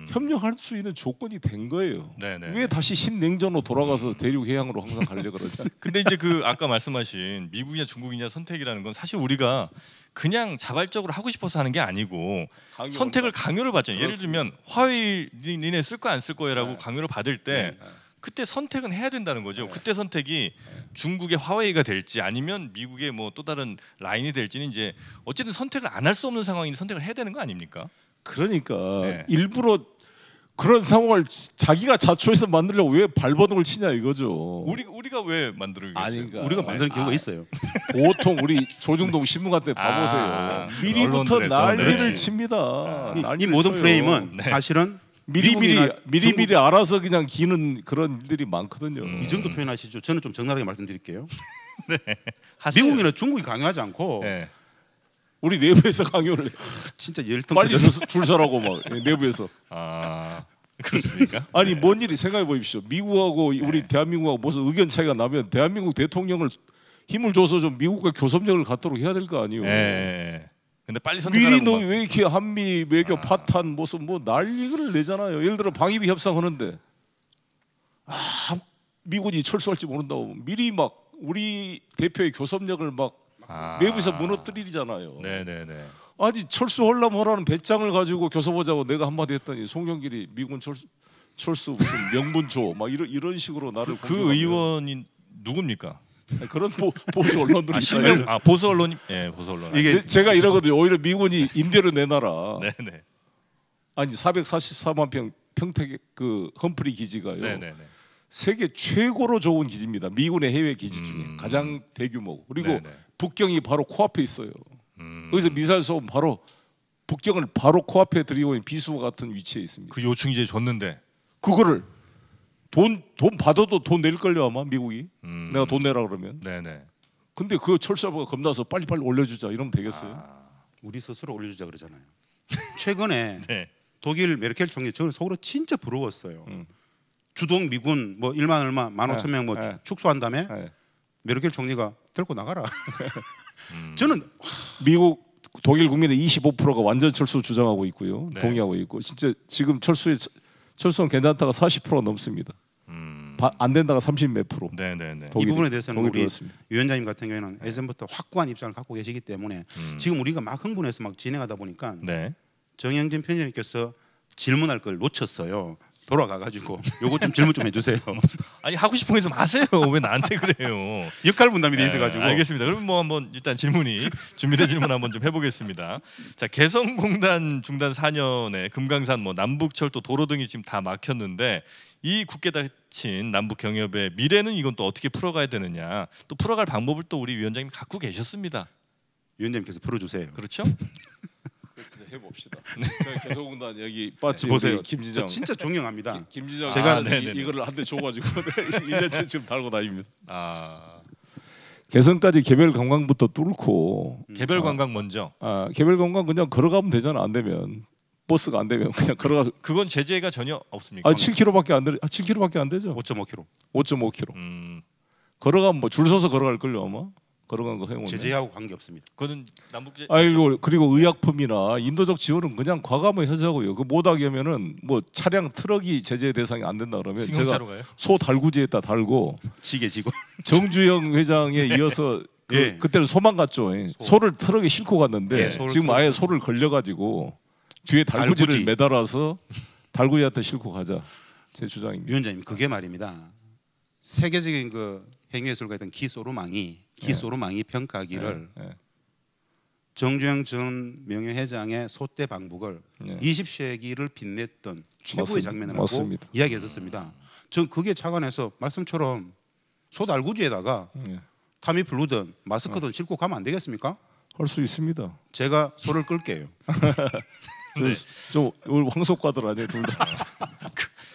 협력할 수 있는 조건이 된 거예요. 네네. 왜 다시 신냉전으로 돌아가서 대륙 해양으로 항상 가려고 그러냐. 근데 이제 그 아까 말씀하신 미국이냐 중국이냐 선택이라는 건 사실 우리가 그냥 자발적으로 하고 싶어서 하는 게 아니고 선택을 강요를 받죠. 예를 들면 화웨이 니네 쓸 거 안 쓸 거야라고 강요를 받을 때 그때 선택은 해야 된다는 거죠. 그때 선택이 중국의 화웨이가 될지 아니면 미국의 뭐 또 다른 라인이 될지는 이제 어쨌든 선택을 안 할 수 없는 상황인데 선택을 해야 되는 거 아닙니까? 그러니까 네. 일부러 그런 상황을 자기가 자초해서 만들려고 왜 발버둥을 치냐 이거죠. 우리가 왜 만들겠어요? 아니, 그러니까 우리가 만드는 경우가 있어요. 보통 우리 조중동 신문가 때 봐보세요. 미리부터 언론들에서. 난리를 네. 칩니다. 이 난리를 모든 쳐요. 프레임은 사실은 미리미리 미국이나 알아서 그냥 기는 그런 일들이 많거든요. 이 정도 표현하시죠. 저는 좀 적나라하게 말씀드릴게요. 하세요. 미국이나 중국이 강요하지 않고 네. 우리 내부에서 강요를 해. 진짜 열등 빨리 줄 서라고 막 내부에서. 아 그렇습니까? 아니 뭔 일이 생각해 보십시오. 미국하고 우리 대한민국하고 무슨 의견 차이가 나면 대한민국 대통령을 힘을 줘서 좀 미국과 교섭력을 갖도록 해야 될 거 아니에요. 네. 근데 빨리 미리 선택하라고. 너 왜 이렇게 한미 외교 파탄 무슨 뭐 난리를 내잖아요. 예를 들어 방위비 협상하는데 미군이 철수할지 모른다고 미리 막 우리 대표의 교섭력을 막 내부에서 무너뜨리잖아요. 네네네. 아니 철수하려면 하라는 배짱을 가지고 교섭하자고 내가 한마디 했더니 송영길이 미군 철수 무슨 명분조 막 이런 식으로 나를 그 공격하면 의원이 누굽니까? 그런 보수 언론들이 실명 보수 언론이 보수 언론. 이게 제가 이러거든요. 오히려 미군이 임대료 내놔라. 네네. 아니 444만 평 평택 그 험프리 기지가요. 네네네. 세계 최고로 좋은 기지입니다. 미군의 해외 기지 중에 가장 대규모. 그리고 네네. 북경이 바로 코앞에 있어요. 거기서 미사일 쏘면 바로 북경을 바로 코앞에 들이고 있는 비수와 같은 위치에 있습니다. 그 요충 이제 줬는데. 그거를 돈 받아도 돈 낼 걸요 아마 미국이. 내가 돈 내라 그러면. 네네. 근데 그 철수하고 겁나서 빨리빨리 올려주자 이러면 되겠어요? 우리 스스로 올려주자 그러잖아요. 최근에 네. 독일 메르켈 총리 저는 속으로 진짜 부러웠어요. 주동 미군 뭐 1만 얼마 15,000명 뭐 네. 축소한 다음에 네. 메르켈 총리가 데리고 나가라. 저는 미국, 독일 국민의 25%가 완전 철수 주장하고 있고요. 네. 동의하고 있고 진짜 지금 철수는 괜찮다가 40%가 넘습니다. 안 된다가 30 몇 프로. 네네네. 이 부분에 대해서는 우리 그렇습니다. 위원장님 같은 경우에는 예전부터 확고한 입장을 갖고 계시기 때문에 지금 우리가 막 흥분해서 막 진행하다 보니까 네. 정영진 편집님께서 질문할 걸 놓쳤어요. 돌아가가지고 요거 좀 질문 좀 해주세요. 아니 하고 싶은 거 있으면 하세요. 왜 나한테 그래요? 역할 분담이 돼 있어가지고. 알겠습니다. 그럼 뭐 한번 일단 준비된 질문 한번 좀 해보겠습니다. 자, 개성공단 중단 4년에 금강산 뭐 남북철도 도로 등이 지금 다 막혔는데 이 굳게 닫힌 남북 경협의 미래는 이건 또 어떻게 풀어가야 되느냐, 또 풀어갈 방법을 또 우리 위원장님 갖고 계셨습니다. 위원장님께서 풀어주세요. 그렇죠? 해봅시다. 저희 개성공단 여기 빠지 보세요. 김진정. 저 진짜 존경합니다. 김진정 제가 이거를 한 대 줘가지고 1년째 지금 달고 다닙니다. 아, 개성까지 개별 관광부터 뚫고 개별 관광 먼저. 개별 관광 그냥 걸어가면 되잖아. 안 되면 버스가 안 되면 그냥 걸어가. 그건 제재가 전혀 없습니까? 7km밖에 안 돼. 7km밖에 안 되죠. 5.5km. 5.5km. 걸어가면 뭐 줄 서서 걸어갈 걸요 아마. 걸어간 거 해보면. 제재하고 관계 없습니다. 그거는 남북제. 그리고 의약품이나 인도적 지원은 그냥 과감히 해서하고요. 그 못하게 하면은 뭐 차량 트럭이 제재 대상이 안 된다 그러면 제가 승용차로 가요? 소 달구지에다 달고 지게 지고. 정주영 회장에 이어서 예. 그때는 소만 갔죠. 소를 트럭에 싣고 갔는데 예, 지금 아예 소를 걸려가지고 뒤에 달구지를 달구지. 매달아서 달구지한테 싣고 가자. 제 주장입니다. 위원장님 그게 말입니다. 세계적인 그 행위예술가였던 기소루망이 평가하기를 정주영 전 명예회장의 소떼 방북을 20세기를 빛냈던 최고의 장면이라고 맞습니다. 이야기했었습니다. 전 그게 착안해서 말씀처럼 소달구지에다가 타미플루든 마스크든 싣고 가면 안 되겠습니까? 할 수 있습니다. 제가 소를 끌게요. 저 오늘 황속과들 아니에요 둘 다.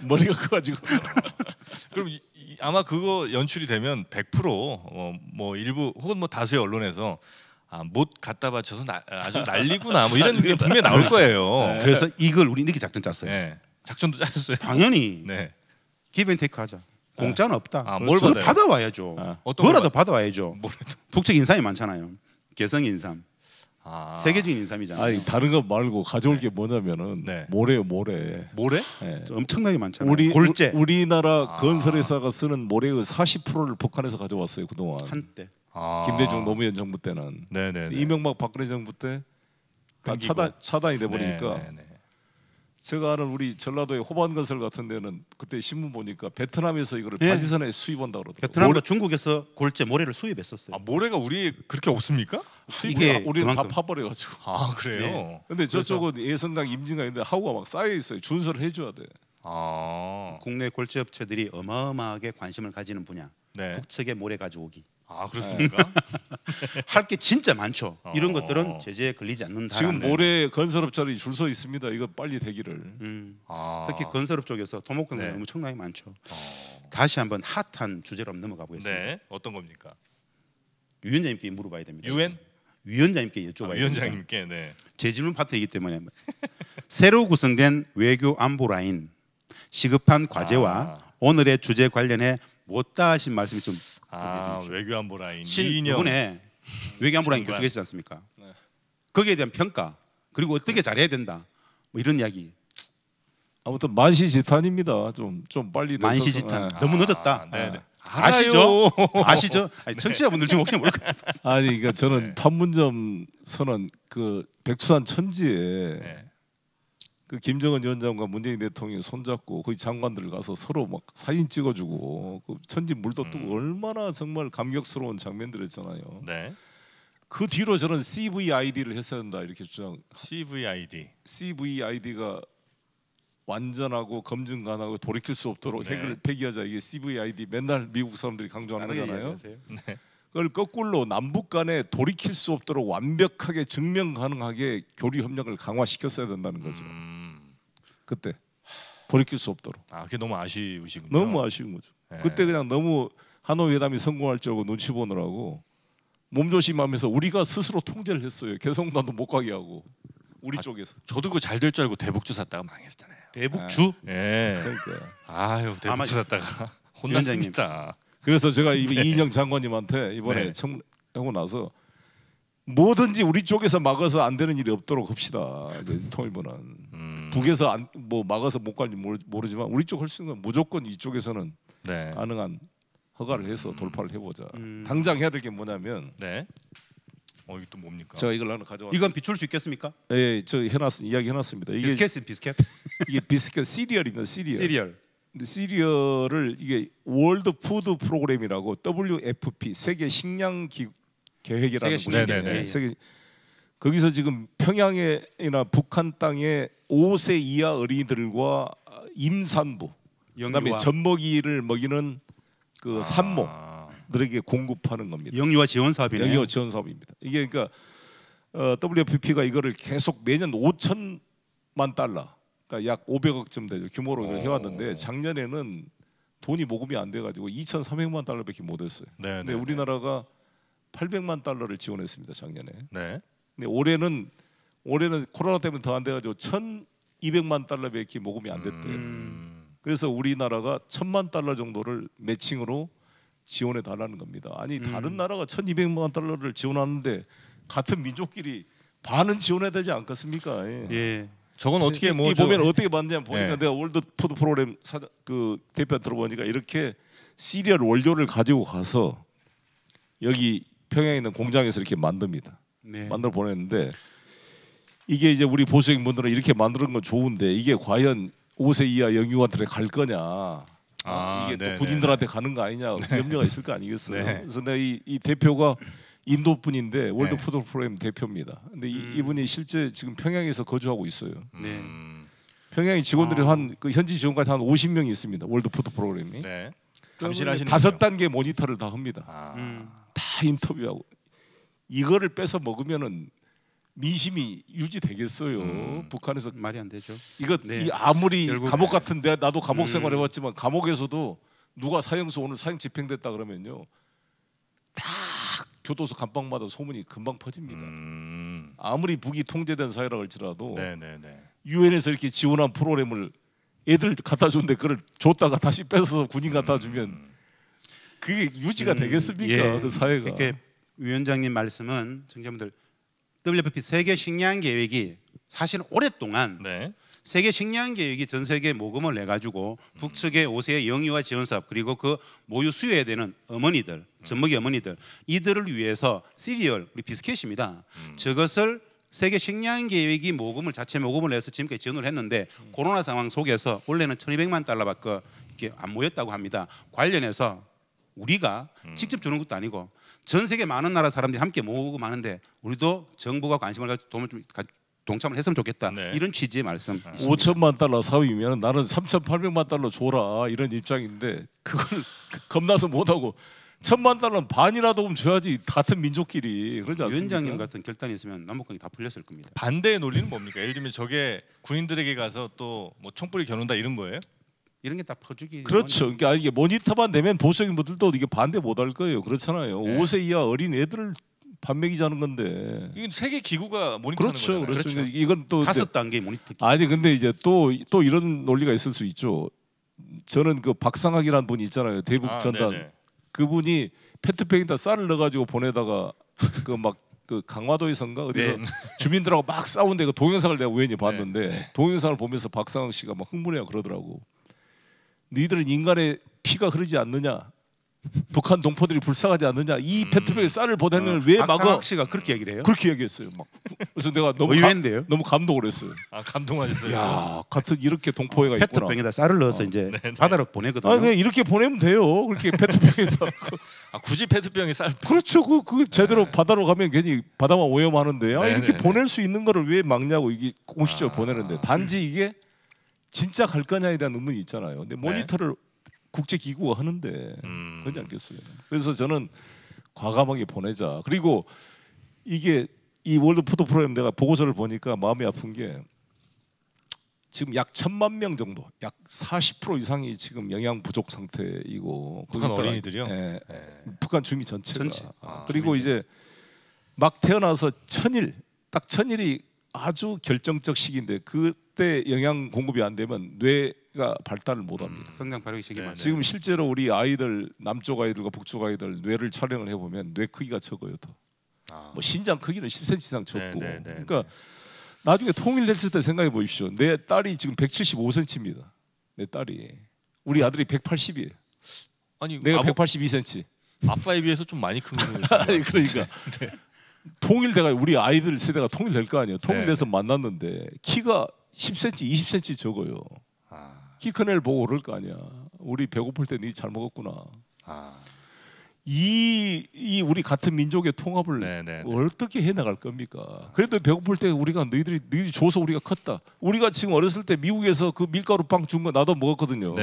머리가 커가지고. 그럼 아마 그거 연출이 되면 100% 뭐 일부 혹은 뭐 다수의 언론에서 못 갖다 바쳐서 아주 난리구나 뭐 이런 게 분명히 나올 거예요. 그래서 이걸 우리 이렇게 작전 짰어요. 네. 작전도 짜셨어요. 당연히 네. 기브앤테이크 하자. 공짜는 없다. 뭘 받아요? 받아와야죠. 어떤 뭐라도 받아와야죠. 뭐라도. 북측 인삼이 많잖아요. 개성 인삼. 세계적인 인삼이잖아요. 아니 다른 거 말고 가져올 게 뭐냐면은 네. 모래요 모래. 모래? 네. 엄청나게 많잖아요. 골재 우리나라 건설회사가 쓰는 모래의 40%를 북한에서 가져왔어요 그동안. 한때. 김대중 노무현 정부 때는. 네네. 이명박 박근혜 정부 때 다 차단이 돼 버리니까. 네네네. 제가 아는 우리 전라도의 호반건설 같은 데는 그때 신문 보니까 베트남에서 이거를 바지선에 수입한다 그러더라고요. 베트남과 중국에서 골재 모래를 수입했었어요. 모래가 우리 그렇게 없습니까? 이게 우리는 다 그만큼. 파버려가지고. 그래요? 네. 근데 저쪽은 예성강 임진강 있는데 하우가 막 쌓여 있어요. 준설을 해줘야 돼. 국내 골재 업체들이 어마어마하게 관심을 가지는 분야. 네. 북측의 모래 가져오기. 그렇습니까? 할 게 진짜 많죠. 이런 것들은 제재에 걸리지 않는다. 지금 모래 건설업자들이 줄 서 있습니다. 이거 빨리 되기를. 특히 건설업 쪽에서 토목건설이 엄청나게 많죠. 다시 한번 핫한 주제로 한번 넘어가 보겠습니다. 네. 어떤 겁니까? 위원장님께 물어봐야 됩니다. 유엔? 위원장님께 여쭤봐야 됩니다. 위원장님께. 네. 제 질문 파트이기 때문에 새로 구성된 외교 안보 라인 시급한 과제와 오늘의 주제 관련해 못다 하신 말씀이 좀 해주십시오. 외교안보 라인 이번에 외교안보 라인 결정했지 않습니까? 거기에 대한 평가 그리고 어떻게 잘해야 된다 뭐 이런 이야기. 아무튼 만시지탄입니다. 좀 빨리 돼서. 만시지탄 너무 늦었다. 네네. 아시죠? 아시죠? 아니, 청취자분들 지금 혹시 모를까 싶어서. 아니 그러니까 저는 판문점 선언 그 백두산 천지에 그 김정은 위원장과 문재인 대통령이 손잡고 거기 장관들 가서 서로 막 사진 찍어주고 그 천지 물도 뜨고 얼마나 정말 감격스러운 장면들이었잖아요. 네. 그 뒤로 저는 CVID를 했어야 된다 이렇게 주장. CVID가 완전하고 검증 가능하고 돌이킬 수 없도록 핵을 폐기하자 이게 CVID 맨날 미국 사람들이 강조하는 거잖아요. 네. 그걸 거꾸로 남북 간에 돌이킬 수 없도록 완벽하게 증명 가능하게 교류 협력을 강화시켰어야 된다는 거죠. 그때 돌이킬 수 없도록. 그게 너무 아쉬우시군요. 너무 아쉬운 거죠. 그때 그냥 너무 하노이 회담이 성공할 줄 알고 눈치 보느라고 몸조심하면서 우리가 스스로 통제를 했어요. 개성공단도 못 가게 하고 우리 쪽에서. 저도 그거 잘 될 줄 알고 대북주 샀다가 망했잖아요. 대북주? 네. 그러니까. 대북주 샀다가 혼났습니다. 그래서 제가 이인영 장관님한테 이번에 청하고 나서 뭐든지 우리 쪽에서 막아서 안 되는 일이 없도록 합시다. 이제 통일부는 북에서 뭐 막아서 못 갈지 모르지만 우리 쪽 할 수 있는 건 무조건 이쪽에서는 네. 가능한 허가를 해서 돌파를 해보자. 당장 해야 될 게 뭐냐면 네. 이게 또 뭡니까? 제가 이걸 하나 가져왔. 이건 비출 수 있겠습니까? 예, 저 이야기 해놨습니다. 이게 비스켓. 이게 비스켓 시리얼입니다. 시리얼. 근데 시리얼을 이게 월드 푸드 프로그램이라고 WFP 세계 식량 계획이라는 세계 곳인데 네네네. 세계 거기서 지금 평양이나 북한 땅에 5세 이하 어린이들과 임산부 그다음에 영유아. 젖먹이를 먹이는 그 산모들에게 공급하는 겁니다. 영유아 지원 사업이네요. 영유아 지원 사업입니다. 이게 그러니까 WFP가 이거를 계속 매년 5천만 달러, 그러니까 약 500억쯤 되죠. 규모로 이걸 해왔는데 작년에는 돈이 모금이 안 돼가지고 2,300만 달러밖에 못했어요. 네, 근데 네, 우리나라가 800만 달러를 지원했습니다 작년에. 네. 근데 올해는 코로나 때문에 더 안 돼가지고 1,200만 달러밖에 모금이 안 됐대요. 그래서 우리나라가 1,000만 달러 정도를 매칭으로 지원해 달라는 겁니다. 아니 다른 나라가 1,200만 달러를 지원하는데 같은 민족끼리 반은 지원해야 되지 않겠습니까? 예. 저건 어떻게 뭐 이 보면 어떻게 봤냐면 보니까 예. 내가 월드 푸드 프로그램 그 대표 들어보니까 이렇게 시리얼 원료를 가지고 가서 여기 평양에 있는 공장에서 이렇게 만듭니다. 네. 만들어 보냈는데 이게 이제 우리 보수객 분들은 이렇게 만드는 건 좋은데 이게 과연 5세 이하 영유아한테 갈 거냐? 이게 또 네네. 군인들한테 가는 거 아니냐 염려가 있을 거 아니겠어요? 네. 그래서 내가 이 대표가 인도 분인데 월드 네. 푸드 프로그램 대표입니다. 근데 이분이 실제 지금 평양에서 거주하고 있어요. 네. 평양에 직원들이 한 그 현지 직원까지 한 50명이 있습니다. 월드 푸드 프로그램이. 네. 감시하시는 5단계 모니터를 다 합니다. 아. 다 인터뷰하고 이거를 뺏어 먹으면은 민심이 유지되겠어요. 북한에서 말이 안 되죠. 이거 네. 이 아무리 결국- 감옥 같은데 나도 감옥 생활 해봤지만 감옥에서도 누가 사형수 오늘 사형 집행됐다 그러면요 다 교도소 감방마다 소문이 금방 퍼집니다. 아무리 북이 통제된 사회라 할지라도 네네네. 유엔에서 이렇게 지원한 프로그램을 애들 갖다 줬는데 그걸 줬다가 다시 뺏어서 군인 갖다 주면 그게 유지가 되겠습니까? 예. 그 사회가. 그렇게 위원장님 말씀은 청자분들 WFP 세계 식량 계획이 사실 오랫동안 네. 세계 식량 계획이 전 세계 모금을 내 가지고 북측의 5세 영유아 지원 사업 그리고 그 모유 수유해야 되는 어머니들, 젖먹이 어머니들 이들을 위해서 시리얼 우리 비스켓입니다. 저것을 세계 식량 계획이 모금을 자체 모금을 내서 지금까지 지원을 했는데 코로나 상황 속에서 원래는 1,200만 달러밖에 이렇게 안 모였다고 합니다. 관련해서 우리가 직접 주는 것도 아니고 전 세계 많은 나라 사람들이 함께 모금하는데 우리도 정부가 관심을 가지고 도움을 좀 동참을 했으면 좋겠다. 네. 이런 취지의 말씀. 5천만 달러 사업이면 나는 3,800만 달러 줘라 이런 입장인데 그걸 겁나서 못하고 1,000만 달러는 반이라도 좀 줘야지 같은 민족끼리 그러지 않습니까? 위원장님 같은 결단이 있으면 남북관계 다 풀렸을 겁니다. 반대의 논리는 뭡니까? 예를 들면 저게 군인들에게 가서 또 뭐 총불이 겨눈다 이런 거예요? 이런 게 다 퍼주기. 그렇죠. 그러니까 이게 모니터만 되면 보수적인 분들도 이게 반대 못할 거예요. 그렇잖아요. 네. 5세 이하 어린 애들을 반맥이자는 건데. 이건 세계 기구가 모니터하는 그렇죠. 거잖아요. 그렇죠. 그렇죠. 이건 또 이제 5단계 모니터. 아니 근데 이제 또 이런 논리가 있을 수 있죠. 저는 그 박상학이라는 분이 있잖아요. 대북 전단. 네네. 그분이 페트병에다 쌀을 넣어가지고 보내다가 그 막 그 강화도에선가 어디서 네. 주민들하고 막 싸운데 그 동영상을 내가 우연히 봤는데 동영상을 보면서 박상학 씨가 막 흥분해요 그러더라고. 너희들은 인간의 피가 흐르지 않느냐? 북한 동포들이 불쌍하지 않느냐? 이 페트병에 쌀을 보내는 왜 막아? 박상학 씨가 그렇게 얘기를 해요? 그렇게 얘기했어요. 막 그래서 내가 너무 의외인데요? 너무 감동을 했어요. 아 감동하셨어요. 야 같은 이렇게 동포애가 있구나. 페트병에다 쌀을 넣어서 이제 바다로 보내거든요. 아 그냥 이렇게 보내면 돼요. 그렇게 페트병에다. 아 굳이 페트병에 쌀. 그렇죠. 그 제대로 바다로 가면 괜히 바다만 오염하는데 아, 이렇게 네네. 보낼 수 있는 거를 왜 막냐고 이게 공식적으로 보내는데 단지 이게 진짜 갈 거냐에 대한 의문이 있잖아요. 근데 모니터를 국제 기구가 하는데 그러지 않겠어요. 그래서 저는 과감하게 보내자. 그리고 이게 이 월드 푸드 프로그램 내가 보고서를 보니까 마음이 아픈 게 지금 약 1,000만 명 정도, 약 40% 이상이 지금 영양 부족 상태이고 북한 거기다가 어린이들이요? 예, 북한 주민 전체가. 전체. 그리고 이제 막 태어나서 1,000일, 딱 1,000일이 아주 결정적 시기인데 그때 영양 공급이 안 되면 뇌가 발달을 못 합니다. 성장 발育 시기 맞아요. 지금 실제로 우리 아이들 남쪽 아이들과 북쪽 아이들 뇌를 촬영을 해보면 뇌 크기가 적어요 더. 뭐 신장 크기는 10cm 이상 쳤고. 네. 그러니까 나중에 통일됐을 때 생각해 보십시오. 내 딸이 지금 175cm입니다. 내 딸이. 우리 아들이 180이에요. 아니 내가 182cm. 아빠에 비해서 좀 많이 큰 거예요. 그러니까 네. 통일돼가 우리 아이들 세대가 통일될 거 아니에요. 통일돼서 네. 만났는데 키가 10cm, 20cm 적어요. 키 큰 애를 보고 그럴 거 아니야. 우리 배고플 때 니 잘 먹었구나. 이 우리 같은 민족의 통합을 어떻게 해나갈 겁니까? 그래도 배고플 때 우리가 너희들이 줘서 우리가 컸다. 우리가 지금 어렸을 때 미국에서 그 밀가루 빵 준 거 나도 먹었거든요.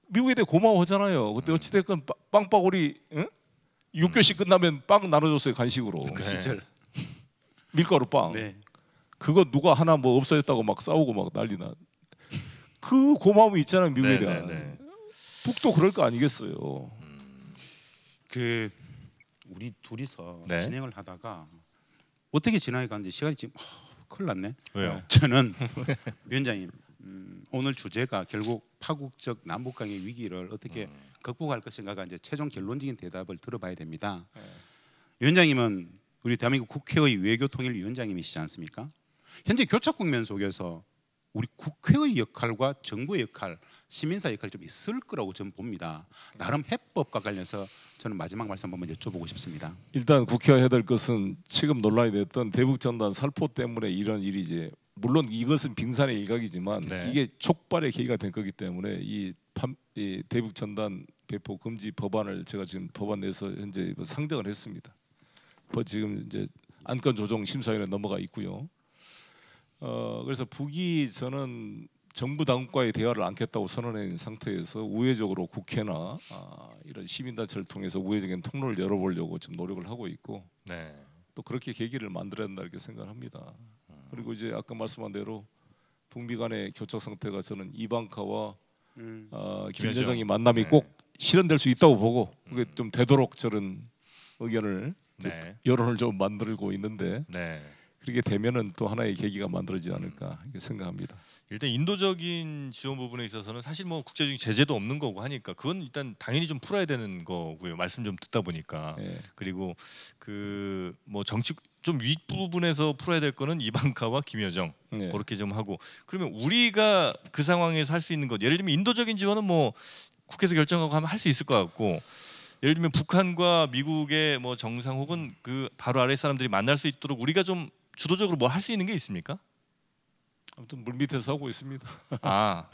미국에 대해 고마워하잖아요. 그때 어찌됐건 빵바구리 6교시 끝나면 빵 나눠줬어요 간식으로. 그 시절 밀가루 빵. 그거 누가 하나 뭐 없어졌다고 막 싸우고 막 난리나. 그 고마움이 있잖아요 미국에 대한. 북도 그럴 거 아니겠어요. 그 우리 둘이서 진행을 하다가 어떻게 진행해 갔는지 시간이 지금 큰일 났네. 왜요? 저는 위원장님 오늘 주제가 결국 파국적 남북관계 위기를 어떻게 극복할 것인가가 이제 최종 결론적인 대답을 들어봐야 됩니다. 위원장님은 우리 대한민국 국회의 외교통일위원장님이시지 않습니까? 현재 교착 국면 속에서 우리 국회의 역할과 정부의 역할, 시민사 역할이 좀 있을 거라고 저는 봅니다. 나름 해법과 관련해서 저는 마지막 말씀 한번 여쭤보고 싶습니다. 일단 국회가 해야 될 것은 지금 논란이 됐던 대북전단 살포 때문에 이런 일이지. 물론 이것은 빙산의 일각이지만 이게 촉발의 계기가 된 거기 때문에 이 대북전단 배포 금지 법안을 제가 지금 법안 내서 현재 상정을 했습니다. 지금 이제 안건 조정 심사위원회 넘어가 있고요. 그래서 북이 저는 정부 당국과의 대화를 않겠다고 선언한 상태에서 우회적으로 국회나 이런 시민단체를 통해서 우회적인 통로를 열어보려고 지금 노력을 하고 있고 또 그렇게 계기를 만들어야 한다 이렇게 생각합니다. 그리고 이제 아까 말씀한 대로 북미 간의 교착 상태가 저는 이방카와 김여정이 만남이 꼭 실현될 수 있다고 보고 그게 좀 되도록 저는 의견을 여론을 좀 만들고 있는데 그렇게 되면은 또 하나의 계기가 만들어지지 않을까 이렇게 생각합니다. 일단 인도적인 지원 부분에 있어서는 사실 뭐 국제적인 제재도 없는 거고 하니까 그건 일단 당연히 좀 풀어야 되는 거고요. 말씀 좀 듣다 보니까 그리고 그 뭐 정치 좀 윗부분에서 풀어야 될 거는 이방카와 김여정 그렇게 좀 하고 그러면 우리가 그 상황에서 할 수 있는 것 예를 들면 인도적인 지원은 뭐 국회에서 결정하고 하면 할 수 있을 것 같고 예를 들면 북한과 미국의 뭐 정상 혹은 그 바로 아래 사람들이 만날 수 있도록 우리가 좀 주도적으로 뭐 할 수 있는 게 있습니까? 아무튼 물 밑에서 하고 있습니다.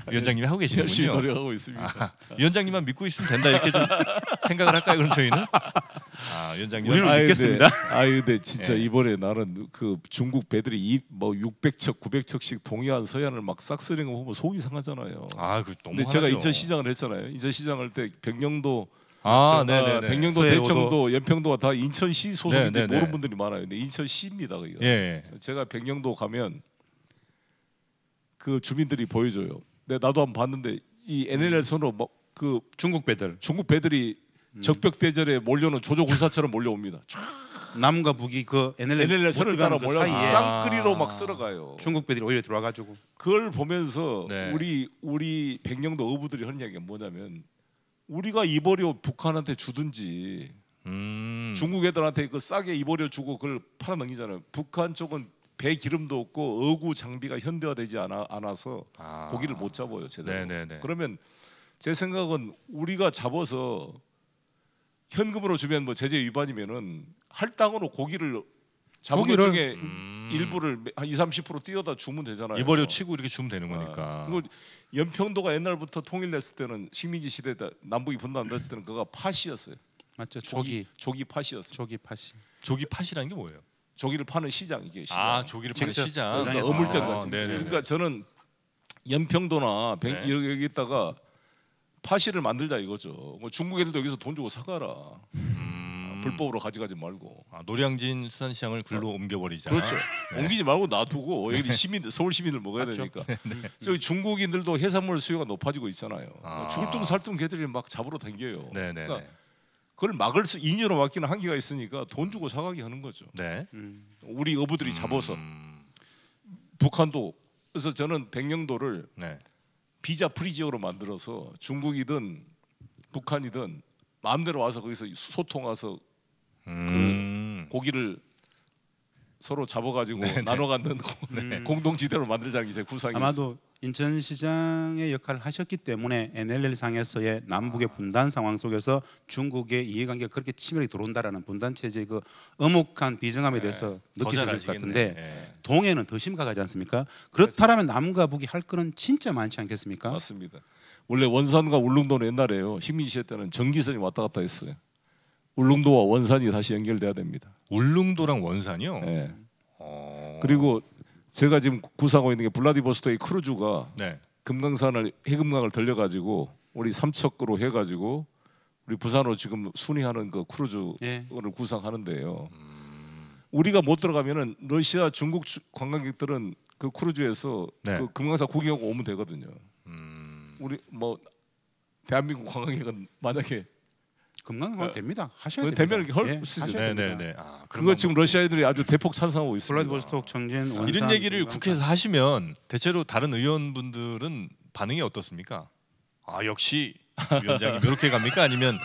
위원장님이 하고 계시는군요. 열심히 노력하고 있습니다. 위원장님만 믿고 있으면 된다 이렇게 좀 생각을 할까요? 그럼 저희는 위원장님 우리는 믿겠습니다. 근데 진짜 이번에 나는 그 중국 배들이 뭐 600척, 900척씩 동해안 서해안을 막 싹쓸이는 거 보면 속이 상하잖아요. 그 너무. 근데 제가 인천 시장을 했잖아요. 인천 시장할 때 백령도 백령도, 서해오도. 대청도, 연평도가 다 인천시 소속인데 모르는 분들이 많아요. 근데 인천시입니다. 제가 백령도 가면 그 주민들이 보여줘요. 나도 한번 봤는데 이 NLL선으로 막 그 중국 배들이 적벽 대절에 몰려오는 조조군사처럼 몰려옵니다. 남과 북이 그 NLL선을 따라 몰려서 쌍끌이로 막 쓸어가요. 중국 배들이 오히려 들어와가지고 그걸 보면서 우리 백령도 어부들이 하는 이야기가 뭐냐면 우리가 이버려 북한한테 주든지 중국 애들한테 그 싸게 이버려 주고 그걸 팔아넘기잖아요. 북한 쪽은 배 기름도 없고 어구 장비가 현대화되지 않아서 고기를 못 잡아요 제대로. 그러면 제 생각은 우리가 잡아서 현금으로 주면 뭐 제재 위반이면은 할당으로 고기를 잡은 것 중에 일부를 한 20-30% 띄어다 주면 되잖아요. 이버려 치고 이렇게 주면 되는 거니까. 그리고 연평도가 옛날부터 통일됐을 때는 식민지 시대 때 남북이 분단됐을 때는 그가 팥이었어요. 맞죠. 조기 팥이었어요. 조기 팥이라는 게 뭐예요? 조기를 파는 시장 이게 시장. 조기를 파는 시장. 그러니까 어물전 같은. 그러니까 저는 연평도나 여기 있다가 파시를 만들자 이거죠. 뭐 중국 애들도 여기서 돈 주고 사가라. 불법으로 가져가지 말고. 노량진 수산시장을 글로 옮겨버리자. 그렇죠. 옮기지 말고 놔두고 여기 서울 시민들 먹어야 되니까. 저기 중국인들도 해산물 수요가 높아지고 있잖아요. 죽을뚱살뚱 개들이 막 잡으러 다녀요. 그러니까 그걸 인유로 막기는 한계가 있으니까 돈 주고 사가게 하는 거죠. 우리 어부들이 잡아서 북한도 그래서 저는 백령도를 비자 프리 지역으로 만들어서 중국이든 북한이든 마음대로 와서 거기서 소통해서 고기를 서로 잡아가지고 네, 나눠 갖는 공동지대로 만들자는 제 구상이 아마도 인천시장의 역할을 하셨기 때문에 NLL 상에서의 남북의 분단 상황 속에서 중국의 이해관계가 그렇게 치밀하게 들어온다라는 분단 체제의 그 엄혹한 비정함에 대해서 더 잘 느끼셨을 것 아시겠네. 같은데 예. 동해는 더 심각하지 않습니까? 그렇다면 남과 북이 할 거는 진짜 많지 않겠습니까? 맞습니다. 원래 원산과 울릉도는 옛날에요. 식민 시대 때는 전기선이 왔다 갔다 했어요. 울릉도와 원산이 다시 연결돼야 됩니다. 울릉도랑 원산이요? 예. 그리고 제가 지금 구상하고 있는 게 블라디보스토크의 크루즈가 네. 금강산을 해금강을 들려가지고 우리 삼척으로 해가지고 우리 부산으로 지금 순회하는 그 크루즈를 예. 구상하는데요. 우리가 못 들어가면은 러시아, 중국 관광객들은 그 크루즈에서 네. 그 금강산 구경하고 오면 되거든요. 우리 뭐 대한민국 관광객은 만약에 금강산 됩니다. 하셔야 그건 됩니다. 되면 이렇게 헐 예, 쓰죠. 하셔야 됩니다. 네네네. 아, 그거 지금 러시아 애들이 아주 대폭 찬성하고 있습니다. 블라디보스토크, 청진, 원산, 이런 얘기를 금강산. 국회에서 하시면 대체로 다른 의원분들은 반응이 어떻습니까? 아 역시 위원장님 이렇게 갑니까? 아니면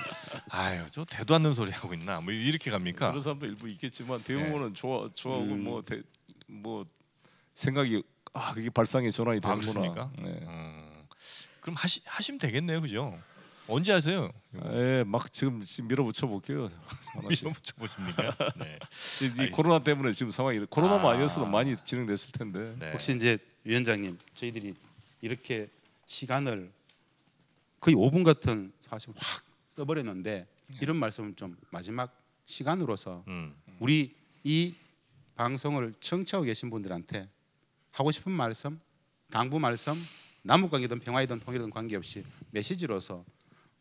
아유 저 대도 않는 소리 하고 있나? 뭐 이렇게 갑니까? 그런 사람도 일부 있겠지만 대부분은 좋아하고 뭐 생각이 그게 발상의 전환이 아, 되는구나. 그렇습니까? 네. 그럼 하시면 되겠네요, 그죠? 언제 하세요? 막 지금 밀어붙여 볼게요. 밀어붙여 보십니까? 네. 이 코로나 때문에 지금 상황이 코로나만 아니었어도 많이 진행됐을 텐데. 네. 혹시 이제 위원장님 저희들이 이렇게 시간을 거의 5분 같은 사실 확 써버렸는데 이런 말씀을 좀 마지막 시간으로서 우리 이 방송을 청취하고 계신 분들한테 하고 싶은 말씀, 당부 말씀, 남북관계든 평화이든 통일이든 관계없이 메시지로서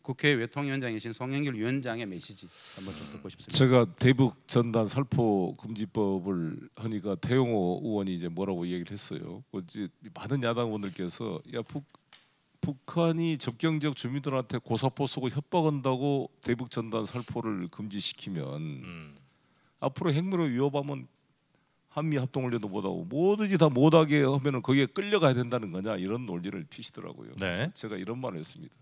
국회 외통위원장이신 송영길 위원장의 메시지 한번 좀 듣고 싶습니다. 제가 대북 전단 살포 금지법을 하니까 태용호 의원이 이제 뭐라고 얘기를 했어요. 이제 많은 야당 의원들께서 북한이 접경 지역 주민들한테 고사포 쏘고 협박한다고 대북 전단 살포를 금지시키면 앞으로 핵무력 위협하면 한미 합동훈련도 못하고 뭐든지 다 못하게 하면은 거기에 끌려가야 된다는 거냐 이런 논리를 피시더라고요. 네. 제가 이런 말을 했습니다.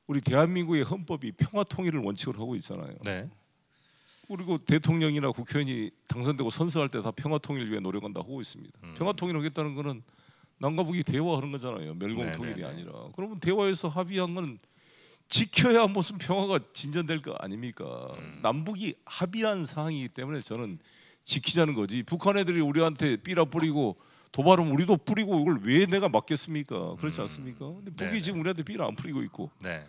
우리 대한민국의 헌법이 평화 통일을 원칙으로 하고 있잖아요. 네. 그리고 대통령이나 국회의원이 당선되고 선서할 때 다 평화 통일을 위해 노력한다 하고 있습니다. 평화 통일을 하겠다는 거는 남과 북이 대화하는 거잖아요. 멸공 통일이 아니라. 그러면 대화에서 합의한 건 지켜야 무슨 평화가 진전될 거 아닙니까? 남북이 합의한 사항이기 때문에 저는 지키자는 거지. 북한 애들이 우리한테 삐라 뿌리고 도발하면 우리도 뿌리고 이걸 왜 내가 막겠습니까? 그렇지 않습니까? 근데 북이 네네. 지금 우리한테 삐라 안 뿌리고 있고 네.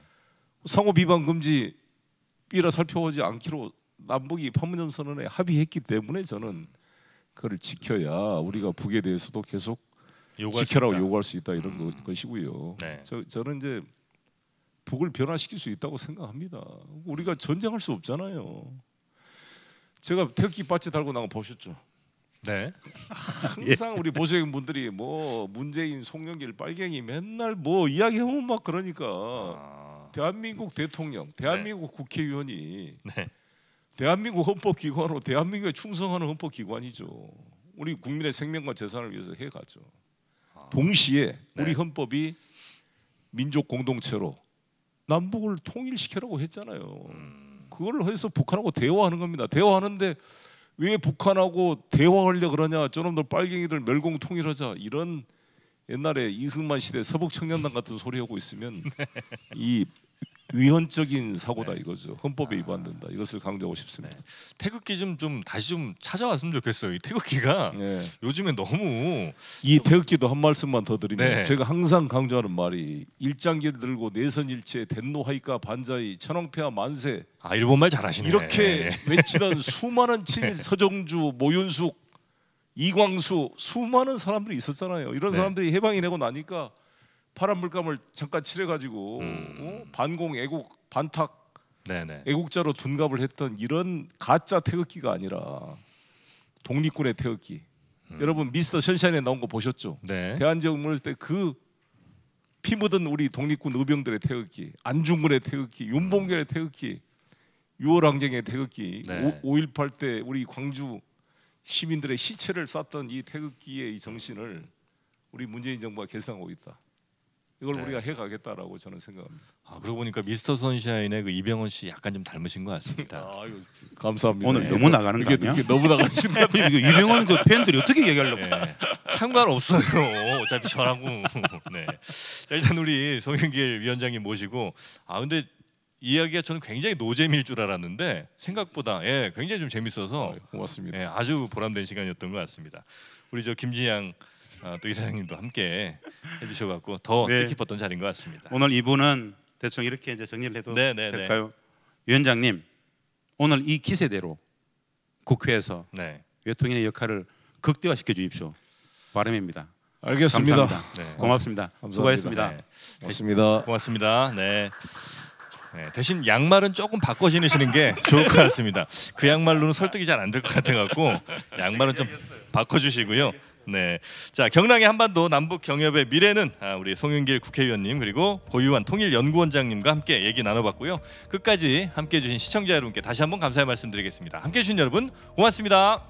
상호 비방 금지 삐라 살펴보지 않기로 남북이 판문점 선언에 합의했기 때문에 저는 그걸 지켜야 우리가 북에 대해서도 계속 요구할 수 지켜라고 있다. 요구할 수 있다 이런 것이고요. 네. 저는 이제 북을 변화시킬 수 있다고 생각합니다. 우리가 전쟁할 수 없잖아요. 제가 태극기 바지 달고 나온 거 보셨죠? 네. 항상 우리 보수적인 분들이 뭐 문재인, 송영길, 빨갱이 맨날 뭐 이야기하면 막 그러니까 대한민국 대통령, 대한민국 국회의원이 네. 대한민국 헌법기관으로 대한민국에 충성하는 헌법기관이죠. 우리 국민의 생명과 재산을 위해서 해가죠. 동시에 우리 네. 헌법이 민족 공동체로 남북을 통일시키라고 했잖아요. 그걸 해서 북한하고 대화하는 겁니다. 대화하는데 왜 북한하고 대화하려고 그러냐? 저놈들 빨갱이들 멸공 통일하자 이런 옛날에 이승만 시대 서북청년단 같은 소리 하고 있으면 이 위헌적인 사고다 이거죠. 헌법에 위반된다. 이것을 강조하고 싶습니다. 태극기 좀 다시 좀 찾아왔으면 좋겠어요. 이 태극기가 네. 요즘에 너무 이 태극기도 한 말씀만 더 드리면 네. 제가 항상 강조하는 말이 일장기를 들고 내선일체 den노하이까 반자이 천황폐하 만세 일본말 잘하시네. 이렇게 외치던 수많은 서정주, 모윤숙, 이광수 수많은 사람들이 있었잖아요. 이런 네. 사람들이 해방이 되고 나니까 파란 물감을 잠깐 칠해가지고 반공, 애국, 반탁, 네네. 애국자로 둔갑을 했던 이런 가짜 태극기가 아니라 독립군의 태극기. 여러분 미스터 션샤인에 나온 거 보셨죠? 네. 대한제국 무너질 때 그 피 묻은 우리 독립군 의병들의 태극기, 안중근의 태극기, 윤봉결의 태극기, 유월항쟁의 태극기, 네. 5.18 때 우리 광주 시민들의 시체를 쌌던 이 태극기의 이 정신을 우리 문재인 정부가 계승하고 있다. 이걸 우리가 해가겠다라고 저는 생각합니다. 그러고 보니까 미스터 선샤인의 그 이병헌 씨 약간 좀 닮으신 것 같습니다. 아유, 감사합니다. 오늘 너무 나가는 거 아니야? 너무 나가신 거 이거 이병헌 그 팬들이 어떻게 얘기하려고? 상관없어요. 어차피 저라고. 네. 자, 일단 우리 송영길 위원장님 모시고 근데 이야기가 저는 굉장히 노잼일 줄 알았는데 생각보다 굉장히 좀 재밌어서 고맙습니다. 아주 보람된 시간이었던 것 같습니다. 우리 저 김진양 또 이사장님도 함께 해주셔갖고 더 뜻깊었던 자리인 것 같습니다. 오늘 이분은 대충 이렇게 이제 정리를 해도 네. 될까요? 위원장님, 오늘 이 기세대로 국회에서 외통인의 역할을 극대화시켜 주십시오. 바람입니다. 알겠습니다. 감사합니다. 고맙습니다. 감사합니다. 수고하셨습니다. 고맙습니다. 고맙습니다. 네. 대신 양말은 조금 바꿔 신으시는 게 좋을 것 같습니다. 그 양말로는 설득이 잘 안 될 것 같아갖고 양말은 좀 바꿔주시고요. 네, 자 경랑의 한반도 남북 경협의 미래는 우리 송영길 국회의원님 그리고 고유한 통일연구원장님과 함께 얘기 나눠봤고요. 끝까지 함께해 주신 시청자 여러분께 다시 한번 감사의 말씀드리겠습니다. 함께해 주신 여러분 고맙습니다.